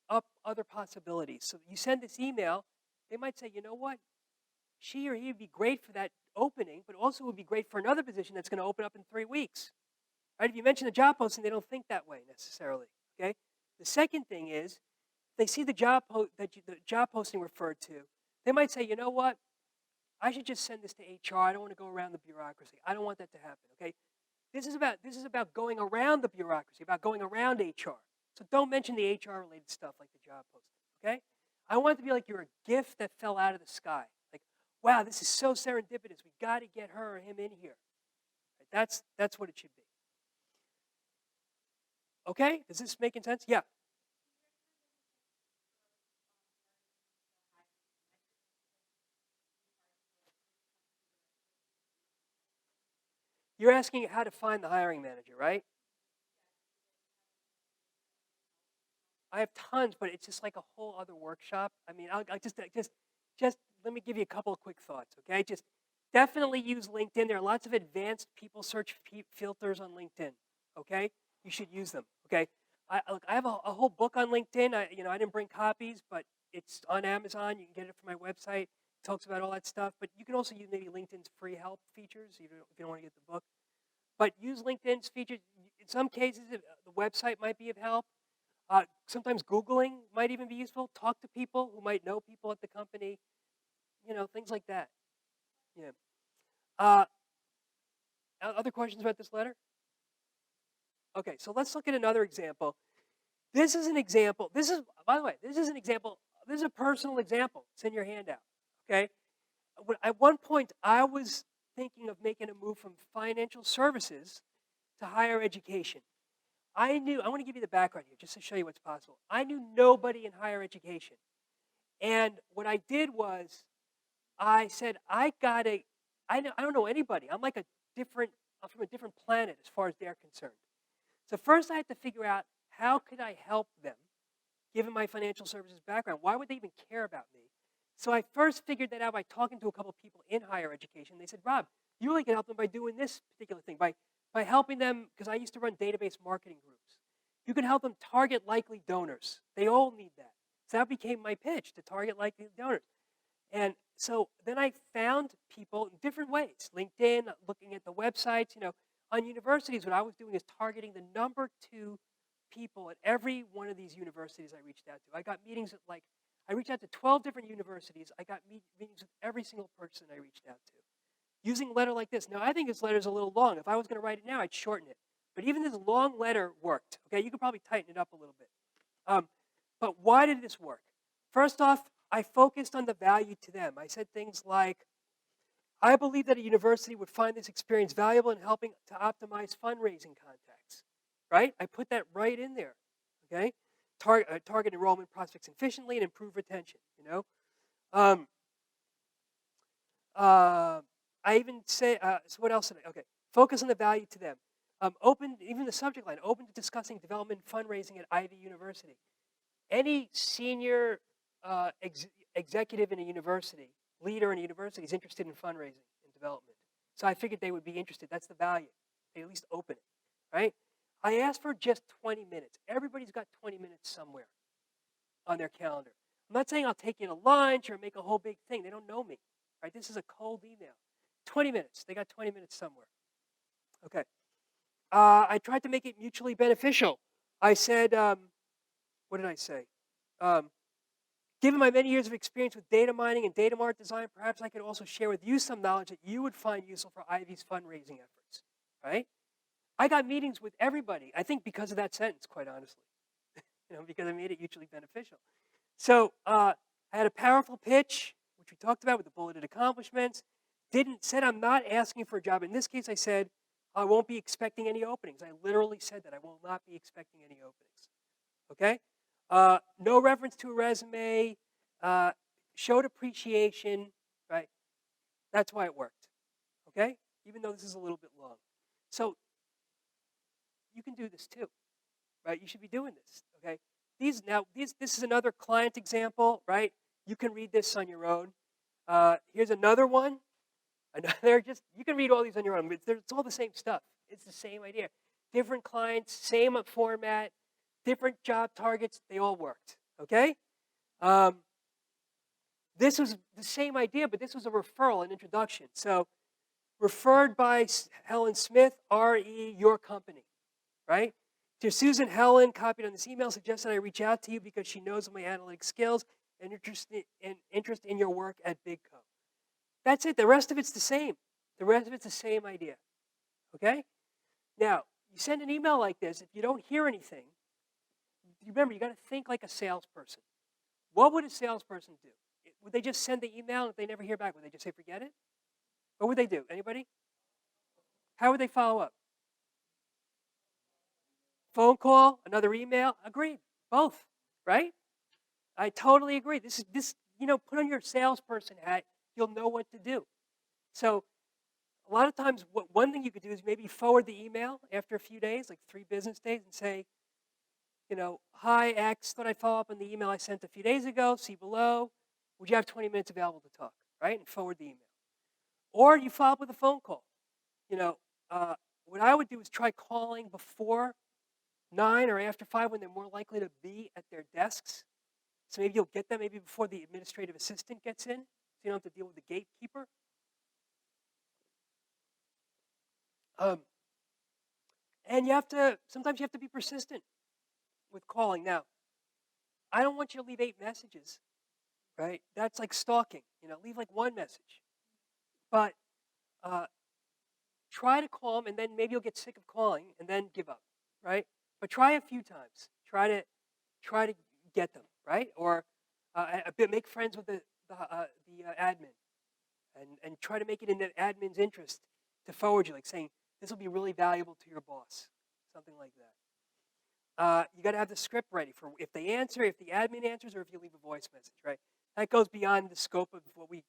up other possibilities. So you send this email, they might say, you know what, she or he would be great for that opening, but also would be great for another position that's going to open up in 3 weeks. Right? If you mention the job posting, they don't think that way necessarily. Okay. The second thing is, they see the job posting referred to, they might say, you know what, I should just send this to HR. I don't want to go around the bureaucracy. I don't want that to happen. Okay. This is about going around the bureaucracy, about going around HR. So don't mention the HR-related stuff like the job posting, okay? I want it to be like you're a gift that fell out of the sky. Like, wow, this is so serendipitous. We got to get her or him in here. Right? That's what it should be. Okay? Is this making sense? Yeah. You're asking how to find the hiring manager, right? I have tons, but it's just like a whole other workshop. I mean, I'll just let me give you a couple of quick thoughts, okay? Just definitely use LinkedIn. There are lots of advanced people search filters on LinkedIn, okay? You should use them, okay? I have a whole book on LinkedIn. I didn't bring copies, but it's on Amazon. You can get it from my website. It talks about all that stuff. But you can also use maybe LinkedIn's free help features if you don't want to get the book. But use LinkedIn's features. In some cases, the website might be of help. Sometimes Googling might even be useful. Talk to people who might know people at the company, things like that. Yeah. Other questions about this letter? Okay, so let's look at another example. This is an example. By the way, this is an example. This is a personal example. It's in your handout. Okay. At one point, I was thinking of making a move from financial services to higher education. I want to give you the background here just to show you what's possible. I knew nobody in higher education. And what I did was I said, I don't know anybody. I'm from a different planet as far as they're concerned. So first I had to figure out how could I help them, given my financial services background. Why would they even care about me? So I first figured that out by talking to a couple of people in higher education. They said, Rob, you really can help them by doing this particular thing, by helping them, because I used to run database marketing groups. You can help them target likely donors. They all need that. So that became my pitch, to target likely donors. And so then I found people in different ways. LinkedIn, looking at the websites, on universities, what I was doing is targeting the number 2 people at every one of these universities I reached out to. I got meetings at I reached out to 12 different universities. I got meetings with every single person I reached out to. Using a letter like this. Now, I think this letter is a little long. If I was going to write it now, I'd shorten it. But even this long letter worked. Okay, you could probably tighten it up a little bit. But why did this work? First off, I focused on the value to them. I said things like, I believe that a university would find this experience valuable in helping to optimize fundraising contacts. Right? I put that right in there. Okay? Target enrollment prospects efficiently and improve retention. I even say, so what else did I? Okay, focus on the value to them. Even the subject line, open to discussing development fundraising at Ivy University. Any senior executive in a university, leader in a university is interested in fundraising and development. So I figured they would be interested. That's the value. They at least open it, right? I asked for just 20 minutes. Everybody's got 20 minutes somewhere on their calendar. I'm not saying I'll take you to lunch or make a whole big thing. They don't know me, right? This is a cold email. 20 minutes. They got 20 minutes somewhere. Okay. I tried to make it mutually beneficial. I said, what did I say? Given my many years of experience with data mining and data mart design, perhaps I could also share with you some knowledge that you would find useful for Ivy's fundraising efforts, right? I got meetings with everybody, I think because of that sentence, quite honestly, because I made it mutually beneficial. So I Had a powerful pitch, which we talked about with the bulleted accomplishments. Said I'm not asking for a job. In this case, I said I won't be expecting any openings. I literally said that I will not be expecting any openings. Okay? No reference to a resume. Showed appreciation. Right? That's why it worked. Okay? Even though this is a little bit long. So you can do this too. Right? You should be doing this. Okay? This is another client example. Right? You can read this on your own. Here's another one. You can read all these on your own. It's all the same stuff. It's the same idea. Different clients, same format, different job targets. They all worked. Okay. This was the same idea, but this was a referral, an introduction. So, referred by Helen Smith, RE, your company, right? Dear Susan, Helen, copied on this email, suggested I reach out to you because she knows of my analytic skills and interest in your work at BigCo. That's it. The rest of it's the same. The rest of it's the same idea. Okay? Now, you send an email like this, if you don't hear anything, remember, you got to think like a salesperson. What would a salesperson do? Would they just send the email and if they never hear back, would they just say forget it? What would they do? Anybody? How would they follow up? Phone call, another email? Agreed. Both, right? I totally agree. This, put on your salesperson hat, you'll know what to do. So a lot of times, one thing you could do is maybe forward the email after a few days, like 3 business days, and say, hi, X, thought I'd follow up on the email I sent a few days ago, see below. Would you have 20 minutes available to talk, right? And forward the email. Or you follow up with a phone call. What I would do is try calling before 9 or after 5 when they're more likely to be at their desks. So maybe you'll get them maybe before the administrative assistant gets in, so you don't have to deal with the gatekeeper. And sometimes you have to be persistent with calling. Now, I don't want you to leave 8 messages, right? That's like stalking, leave like 1 message. But try to call them and then maybe you'll get sick of calling and then give up, right? But try a few times. Try to get them, right? Or make friends with the admin and try to make it in the admin's interest to forward you, like saying, this will be really valuable to your boss, something like that. You got to have the script ready for if they answer, if the admin answers, or if you leave a voice message, right? That goes beyond the scope of what we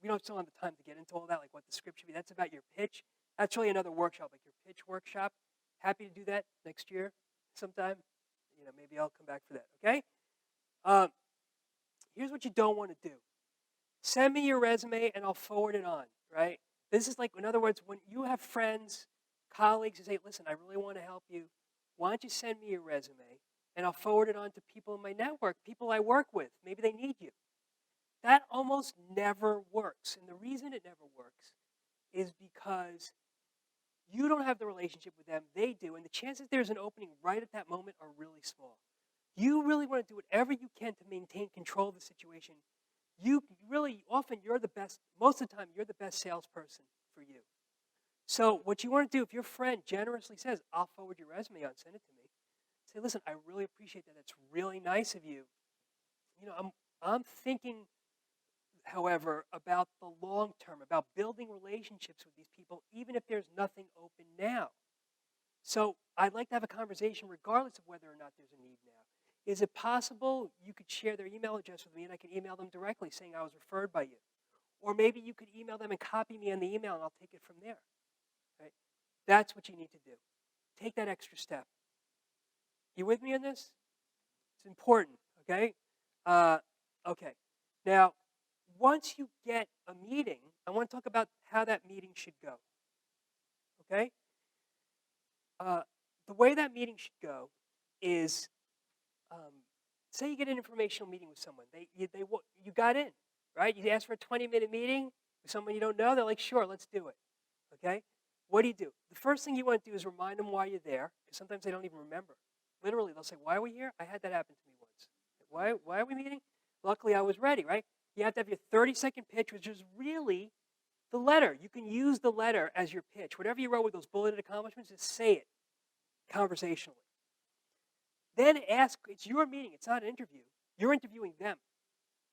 still don't have the time to get into all that, like what the script should be. That's about your pitch. That's really another workshop, like your pitch workshop. Happy to do that next year sometime. Maybe I'll come back for that, okay? Here's what you don't want to do. Send me your resume and I'll forward it on, right? This is like, in other words, when you have friends, colleagues who say, listen, I really want to help you. Why don't you send me your resume and I'll forward it on to people in my network, people I work with. Maybe they need you. That almost never works. And the reason it never works is because you don't have the relationship with them, they do, and the chances there's an opening right at that moment are really small. You really want to do whatever you can to maintain control of the situation. You're the best, most of the time, you're the best salesperson for you. So what you want to do, if your friend generously says, I'll forward your resume on, send it to me, say, listen, I really appreciate that. That's really nice of you. I'm thinking, however, about the long term, about building relationships with these people, even if there's nothing open now. So I'd like to have a conversation regardless of whether or not there's a need now. Is it possible you could share their email address with me and I can email them directly saying I was referred by you? Or maybe you could email them and copy me on the email and I'll take it from there. Right? That's what you need to do. Take that extra step. You with me on this? It's important, okay? Okay. Now, once you get a meeting, I want to talk about how that meeting should go. Okay? The way that meeting should go is, say you get an informational meeting with someone. You got in, right? You ask for a 20-minute meeting with someone you don't know. They're like, sure, let's do it. Okay? What do? The first thing you want to do is remind them why you're there, because sometimes they don't even remember. Literally, they'll say, why are we here? I had that happen to me once. Why are we meeting? Luckily, I was ready, right? You have to have your 30-second pitch, which is really the letter. You can use the letter as your pitch. Whatever you wrote with those bulleted accomplishments, just say it conversationally. Then ask, it's your meeting, it's not an interview. You're interviewing them.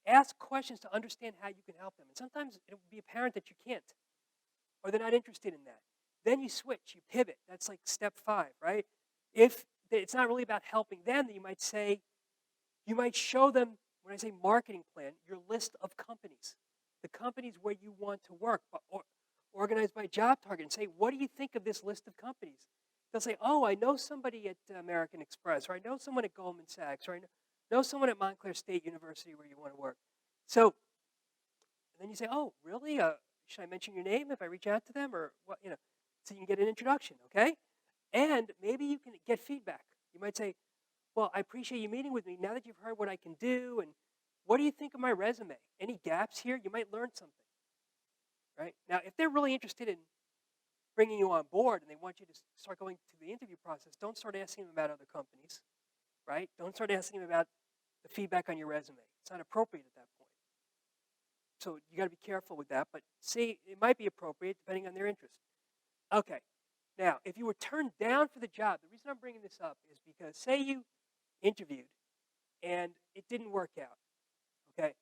Ask questions to understand how you can help them. And sometimes it will be apparent that you can't, or they're not interested in that. Then you switch, you pivot. That's like step 5, right? If it's not really about helping them, then you might show them, when I say marketing plan, your list of companies, the companies where you want to work, or organized by job target, and say, what do you think of this list of companies? They'll say, oh, I know somebody at American Express, or I know someone at Goldman Sachs, or I know someone at Montclair State University where you want to work. So and then you say, oh, really? Should I mention your name if I reach out to them, or what? So you can get an introduction, okay? And maybe you can get feedback. You might say, well, I appreciate you meeting with me. Now that you've heard what I can do, and what do you think of my resume? Any gaps here? You might learn something, right? Now, if they're really interested in bringing you on board and they want you to start going through the interview process, don't start asking them about other companies, right? Don't start asking them about the feedback on your resume. It's not appropriate at that point. So you got to be careful with that, but see, it might be appropriate depending on their interest. Okay, now, if you were turned down for the job, the reason I'm bringing this up is because say you interviewed and it didn't work out, okay?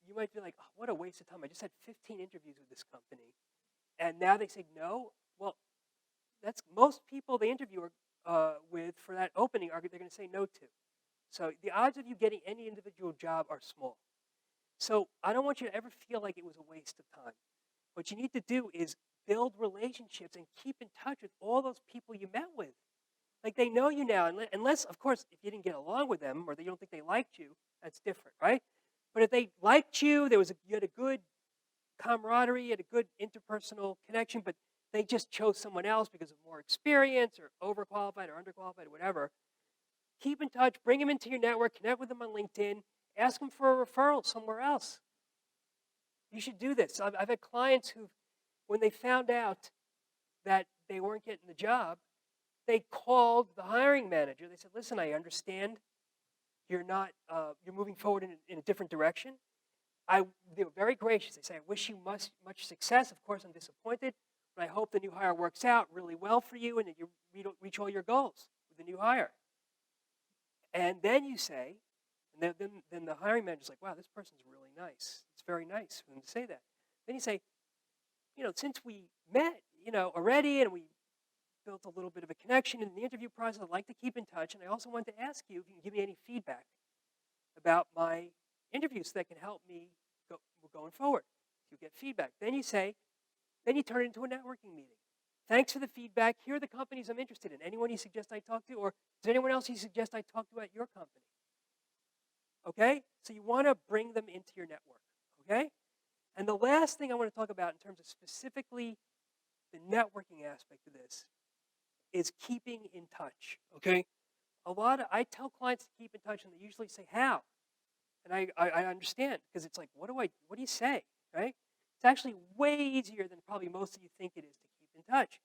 You might be like, oh, what a waste of time. I just had 15 interviews with this company, and now they say no. Well, that's most people they interview with for that opening they're going to say no to. So the odds of you getting any individual job are small. So I don't want you to ever feel like it was a waste of time. What you need to do is build relationships and keep in touch with all those people you met with. Like they know you now, unless, of course, if you didn't get along with them or they don't think they liked you, that's different, right? But if they liked you, you had a good camaraderie, you had a good interpersonal connection, but they just chose someone else because of more experience or overqualified or underqualified or whatever, keep in touch, bring them into your network, connect with them on LinkedIn, ask them for a referral somewhere else. You should do this. I've had clients who, when they found out that they weren't getting the job, they called the hiring manager. They said, listen, I understand you're moving forward in a different direction. They were very gracious. They say, I wish you much success. Of course, I'm disappointed, but I hope the new hire works out really well for you and that you reach all your goals with the new hire. And then you say, and then the hiring manager's like, wow, this person's really nice. It's very nice for them to say that. Then you say, since we met, already and we built a little bit of a connection in the interview process, I'd like to keep in touch. And I also want to ask you if you can give me any feedback about my interview so that can help me going forward. You get feedback. Then you turn it into a networking meeting. Thanks for the feedback. Here are the companies I'm interested in. Anyone you suggest I talk to? Or is there anyone else you suggest I talk to at your company? Okay? So you want to bring them into your network. Okay? And the last thing I want to talk about in terms of specifically the networking aspect of this is keeping in touch. Okay? I tell clients to keep in touch, and they usually say, how? And I understand, because it's like, what do you say, right? It's actually way easier than probably most of you think it is to keep in touch.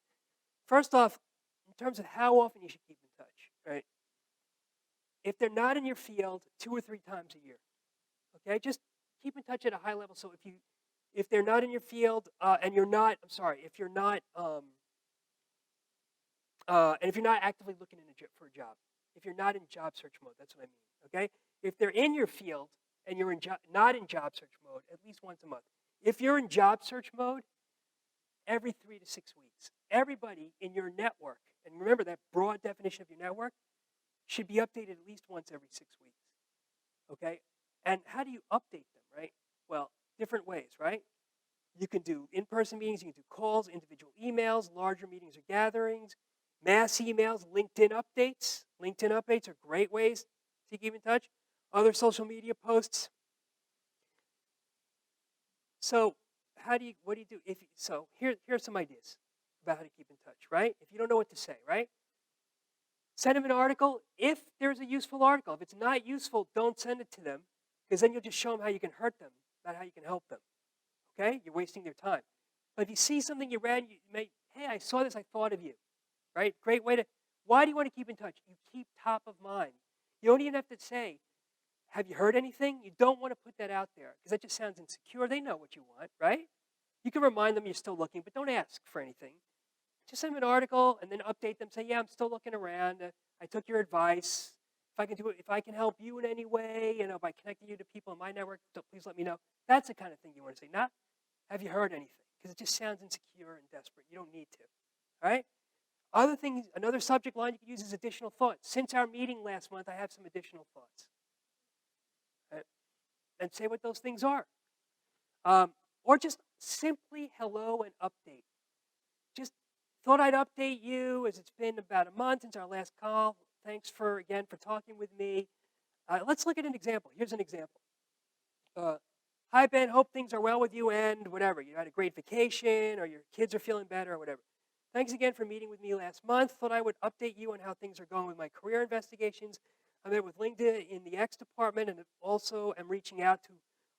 First off, in terms of how often you should keep in touch, right? If they're not in your field, 2 or 3 times a year, okay? Just keep in touch at a high level. So if they're not in your field, and you're not, if you're not, and if you're not actively looking for a job, if you're not in job search mode, that's what I mean, okay? If they're in your field and you're not in job search mode, at least once a month. If you're in job search mode, every 3 to 6 weeks. Everybody in your network, and remember that broad definition of your network, should be updated at least once every 6 weeks, okay? And how do you update them, right? Well, different ways, right? You can do in-person meetings, you can do calls, individual emails, larger meetings or gatherings, mass emails, LinkedIn updates. LinkedIn updates are great ways to keep in touch. Other social media posts. So what do you do? Here's some ideas about how to keep in touch, right? If you don't know what to say, right? Send them an article if there's a useful article. If it's not useful, don't send it to them, because then you'll just show them how you can hurt them, not how you can help them. Okay? You're wasting their time. But if you see something you read, hey, I saw this, I thought of you. Right? Great way to. Why do you want to keep in touch? You keep top of mind. You don't even have to say, have you heard anything? You don't want to put that out there, because that just sounds insecure. They know what you want, right? You can remind them you're still looking, but don't ask for anything. Just send them an article and then update them. Say, yeah, I'm still looking around. I took your advice. if I can help you in any way, by connecting you to people in my network, so please let me know. That's the kind of thing you want to say. Not, have you heard anything? Because it just sounds insecure and desperate. You don't need to. All right? Other things, another subject line you can use is additional thoughts. Since our meeting last month, I have some additional thoughts. Right? And say what those things are. Or just simply hello and update. Just thought I'd update you as it's been about a month since our last call. Thanks again for talking with me. Let's look at an example. Here's an example. Hi, Ben. Hope things are well with you and whatever. You had a great vacation or your kids are feeling better or whatever. Thanks again for meeting with me last month. Thought I would update you on how things are going with my career investigations. I met with Linda in the X department and also am reaching out to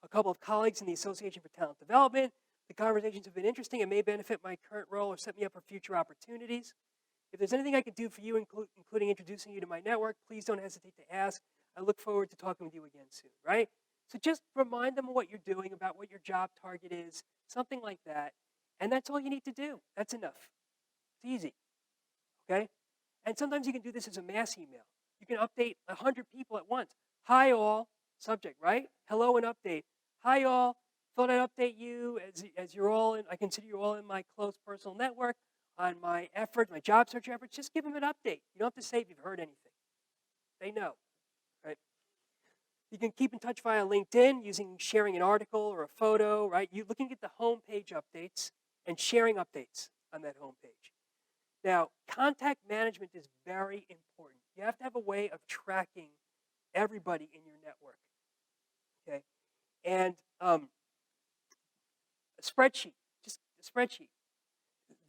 a couple of colleagues in the Association for Talent Development. The conversations have been interesting and may benefit my current role or set me up for future opportunities. If there's anything I can do for you, including introducing you to my network, please don't hesitate to ask. I look forward to talking with you again soon, right? So just remind them of what you're doing, about what your job target is, something like that. And that's all you need to do. That's enough. It's easy, okay? And sometimes you can do this as a mass email. You can update 100 people at once. Hi, all, subject, right? Hello and update. Hi, all. Thought I'd update you as you're all in, I consider you all in my close personal network on my effort, my job search efforts. Just give them an update. You don't have to say if you've heard anything. They know, right? You can keep in touch via LinkedIn using sharing an article or a photo, right? You looking at the homepage updates and sharing updates on that homepage. Now, contact management is very important. You have to have a way of tracking everybody in your network, okay? And a spreadsheet, just a spreadsheet.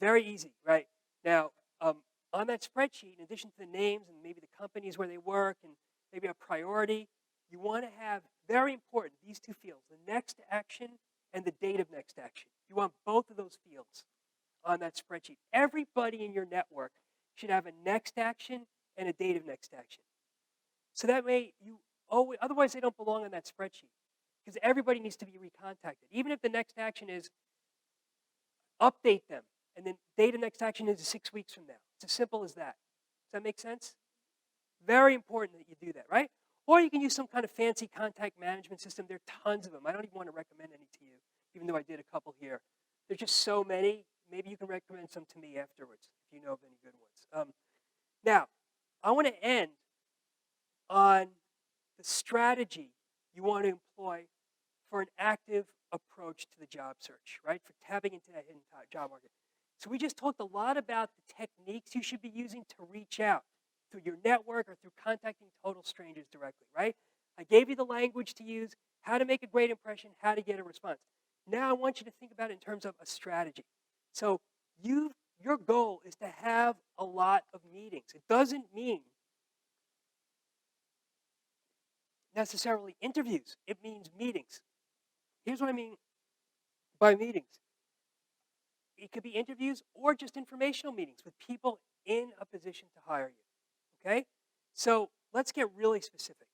Very easy, right? Now, on that spreadsheet, in addition to the names and maybe the companies where they work and maybe a priority, you want to have, very important, these two fields, the next action and the date of next action. You want both of those fields on that spreadsheet. Everybody in your network should have a next action and a date of next action. So that way, otherwise they don't belong on that spreadsheet because everybody needs to be recontacted. Even if the next action is update them and then date of next action is 6 weeks from now. It's as simple as that. Does that make sense? Very important that you do that, right? Or you can use some kind of fancy contact management system. There are tons of them. I don't even want to recommend any to you, even though I did a couple here. There's just so many. Maybe you can recommend some to me afterwards if you know of any good ones. Now, I want to end on the strategy you want to employ for an active approach to the job search, right? For tapping into that hidden job market. So we just talked a lot about the techniques you should be using to reach out through your network or through contacting total strangers directly, right? I gave you the language to use, how to make a great impression, how to get a response. Now I want you to think about it in terms of a strategy. So your goal is to have a lot of meetings. It doesn't mean necessarily interviews. It means meetings. Here's what I mean by meetings. It could be interviews or just informational meetings with people in a position to hire you, okay? So let's get really specific.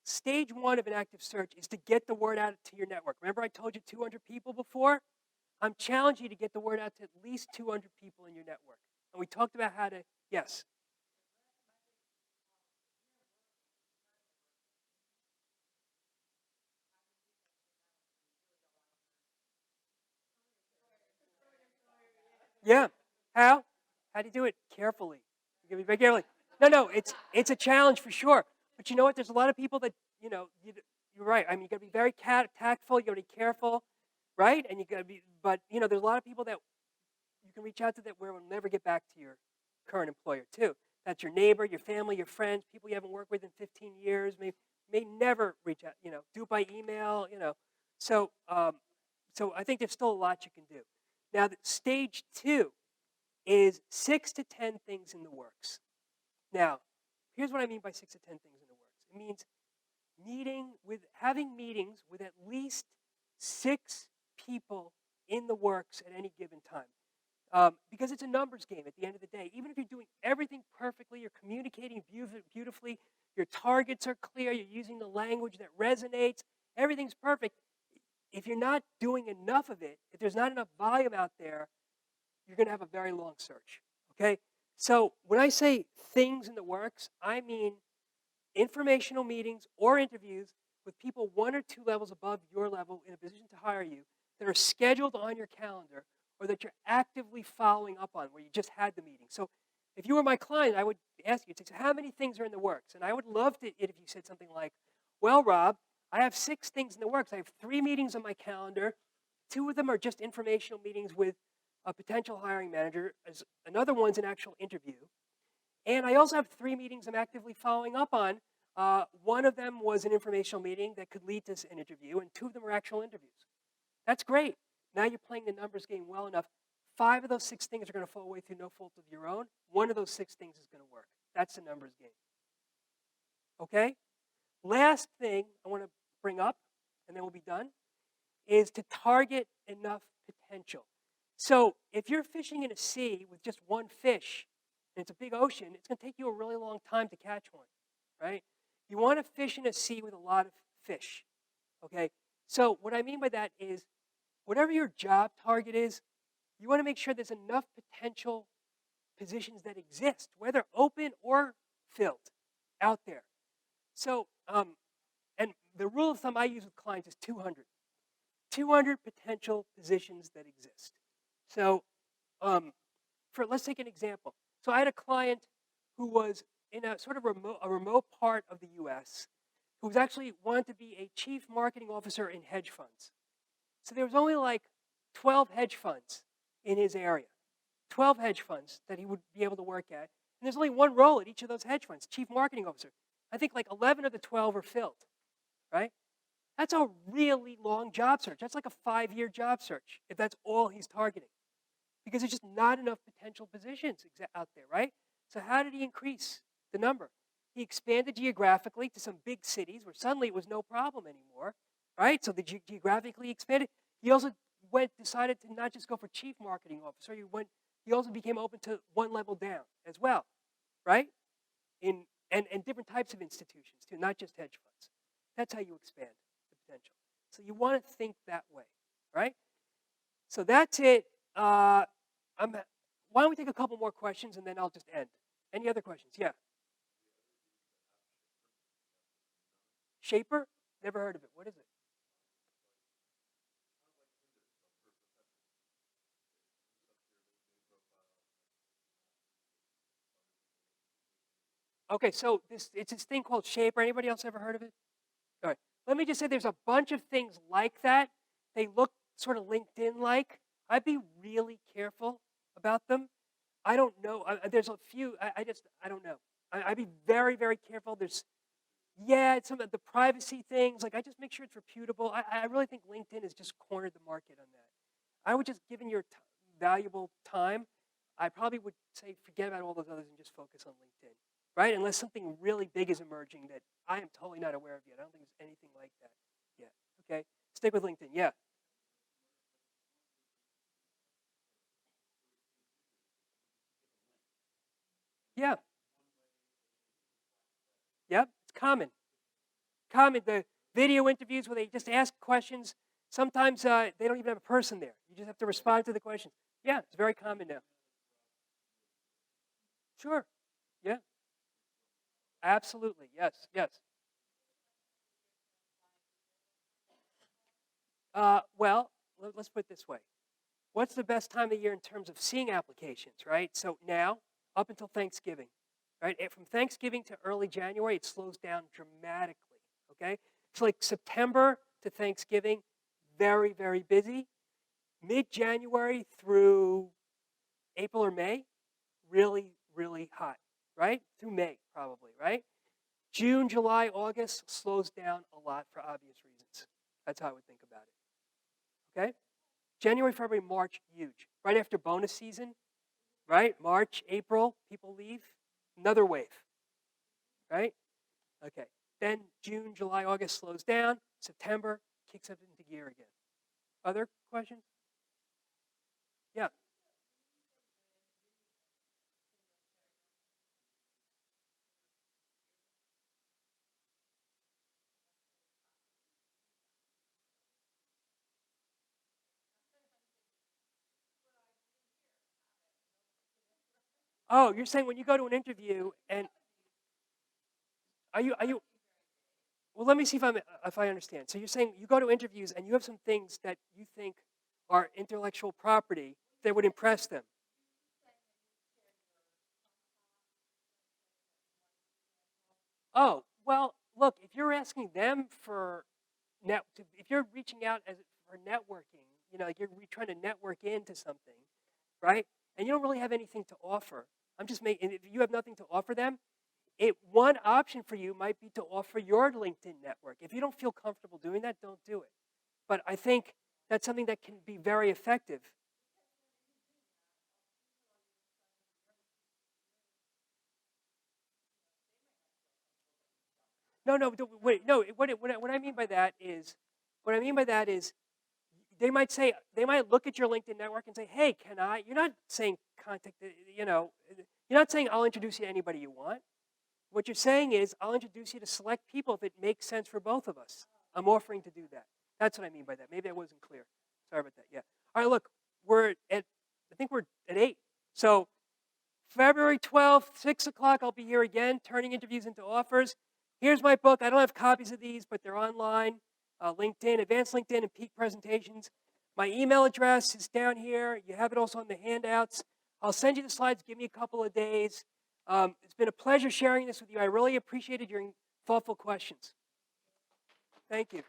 Stage 1 of an active search is to get the word out to your network. Remember I told you 200 people before? I'm challenging you to get the word out to at least 200 people in your network. And we talked about how to, yes. Yeah. How? How do you do it? Carefully. You gotta be very carefully. No, it's a challenge for sure. But you know what? There's a lot of people that, you're right. I mean, you gotta be very tactful, you gotta be careful, right? And you gotta be, but there's a lot of people that you can reach out to that where will never get back to your current employer too. That's your neighbor, your family, your friends, people you haven't worked with in 15 years, may never reach out, do it by email, So so I think there's still a lot you can do. Now, stage 2 is 6 to 10 things in the works. Now, here's what I mean by 6 to 10 things in the works. It means having meetings with at least 6 people in the works at any given time. Because it's a numbers game at the end of the day. Even if you're doing everything perfectly, you're communicating beautifully, your targets are clear, you're using the language that resonates, everything's perfect. If you're not doing enough of it, if there's not enough volume out there, you're going to have a very long search, okay? So when I say things in the works, I mean informational meetings or interviews with people 1 or 2 levels above your level in a position to hire you that are scheduled on your calendar or that you're actively following up on where you just had the meeting. So if you were my client, I would ask you, so how many things are in the works? And I would love it if you said something like, well, Rob, I have 6 things in the works. I have 3 meetings on my calendar. 2 of them are just informational meetings with a potential hiring manager. Another one's an actual interview. And I also have 3 meetings I'm actively following up on. One of them was an informational meeting that could lead to an interview, and 2 of them are actual interviews. That's great. Now you're playing the numbers game well enough. 5 of those 6 things are going to fall away through no fault of your own. 1 of those 6 things is going to work. That's the numbers game. Okay? Last thing I want to bring up, and then we'll be done, is to target enough potential. So if you're fishing in a sea with just one fish, and it's a big ocean, it's going to take you a really long time to catch one, right? You want to fish in a sea with a lot of fish, okay? So what I mean by that is whatever your job target is, you want to make sure there's enough potential positions that exist, whether open or filled, out there. So, and the rule of thumb I use with clients is 200. 200 potential positions that exist. So, let's take an example. So I had a client who was in a sort of remote part of the U.S. who was actually wanted to be a chief marketing officer in hedge funds. So there was only like 12 hedge funds in his area, 12 hedge funds that he would be able to work at. And there's only one role at each of those hedge funds, chief marketing officer. I think like 11 of the 12 are filled, right? That's a really long job search. That's like a 5-year job search if that's all he's targeting. Because there's just not enough potential positions out there, right? So how did he increase the number? He expanded geographically to some big cities where suddenly it was no problem anymore, right? So the geographically expanded. He also decided to not just go for chief marketing officer. He also became open to one level down as well, right? And different types of institutions too, not just hedge funds. That's how you expand the potential. So you want to think that way, right? So that's it. Why don't we take a couple more questions and then I'll just end. Any other questions? Yeah. Shaper? Never heard of it. What is it? Okay, so it's this thing called Shaper. Anybody else ever heard of it? All right. Let me just say there's a bunch of things like that. They look sort of LinkedIn-like. I'd be really careful about them. I don't know. There's a few. I don't know. I'd be very, very careful. It's some of the privacy things. Like I just make sure it's reputable. I really think LinkedIn has just cornered the market on that. I would just, given your valuable time, I probably would say forget about all those others and just focus on LinkedIn, right? Unless something really big is emerging that I am totally not aware of yet. I don't think there's anything like that yet. Okay, stick with LinkedIn. Yeah. Yeah. Yep. It's common. The video interviews where they just ask questions. Sometimes they don't even have a person there. You just have to respond to the questions. Yeah, it's very common now. Sure. Yeah. Absolutely. Yes. Yes. Well, let's put it this way. What's the best time of year in terms of seeing applications, right? So now, up until Thanksgiving, right? And from Thanksgiving to early January, it slows down dramatically, okay? It's like September to Thanksgiving, very, very busy. Mid-January through April or May, really, really hot, right? Through May, probably, right? June, July, August slows down a lot for obvious reasons. That's how I would think about it, okay? January, February, March, huge. Right after bonus season, right? March, April, people leave. Another wave, right? Okay. Then June, July, August slows down. September kicks up into gear again. Other questions? Yeah. Oh, you're saying when you go to an interview and Are you? Well, let me see if I understand. So you're saying you go to interviews and you have some things that you think are intellectual property that would impress them. Oh, well, look, if you're asking them for if you're reaching out for networking, like you're trying to network into something, right? And you don't really have anything to offer. I'm just making. If you have nothing to offer them, one option for you might be to offer your LinkedIn network. If you don't feel comfortable doing that, don't do it. But I think that's something that can be very effective. No, no, wait, no. What I mean by that is, what I mean by that is, they might look at your LinkedIn network and say, "Hey, can I?" You're not saying contact. You're not saying I'll introduce you to anybody you want. What you're saying is, I'll introduce you to select people if it makes sense for both of us. I'm offering to do that. That's what I mean by that. Maybe I wasn't clear. Sorry about that. Yeah. All right. Look, I think we're at 8. So February 12th, 6 o'clock, I'll be here again, turning interviews into offers. Here's my book. I don't have copies of these, but they're online. LinkedIn, Advanced LinkedIn and Peak Presentations. My email address is down here. You have it also on the handouts. I'll send you the slides. Give me a couple of days. It's been a pleasure sharing this with you. I really appreciated your thoughtful questions. Thank you.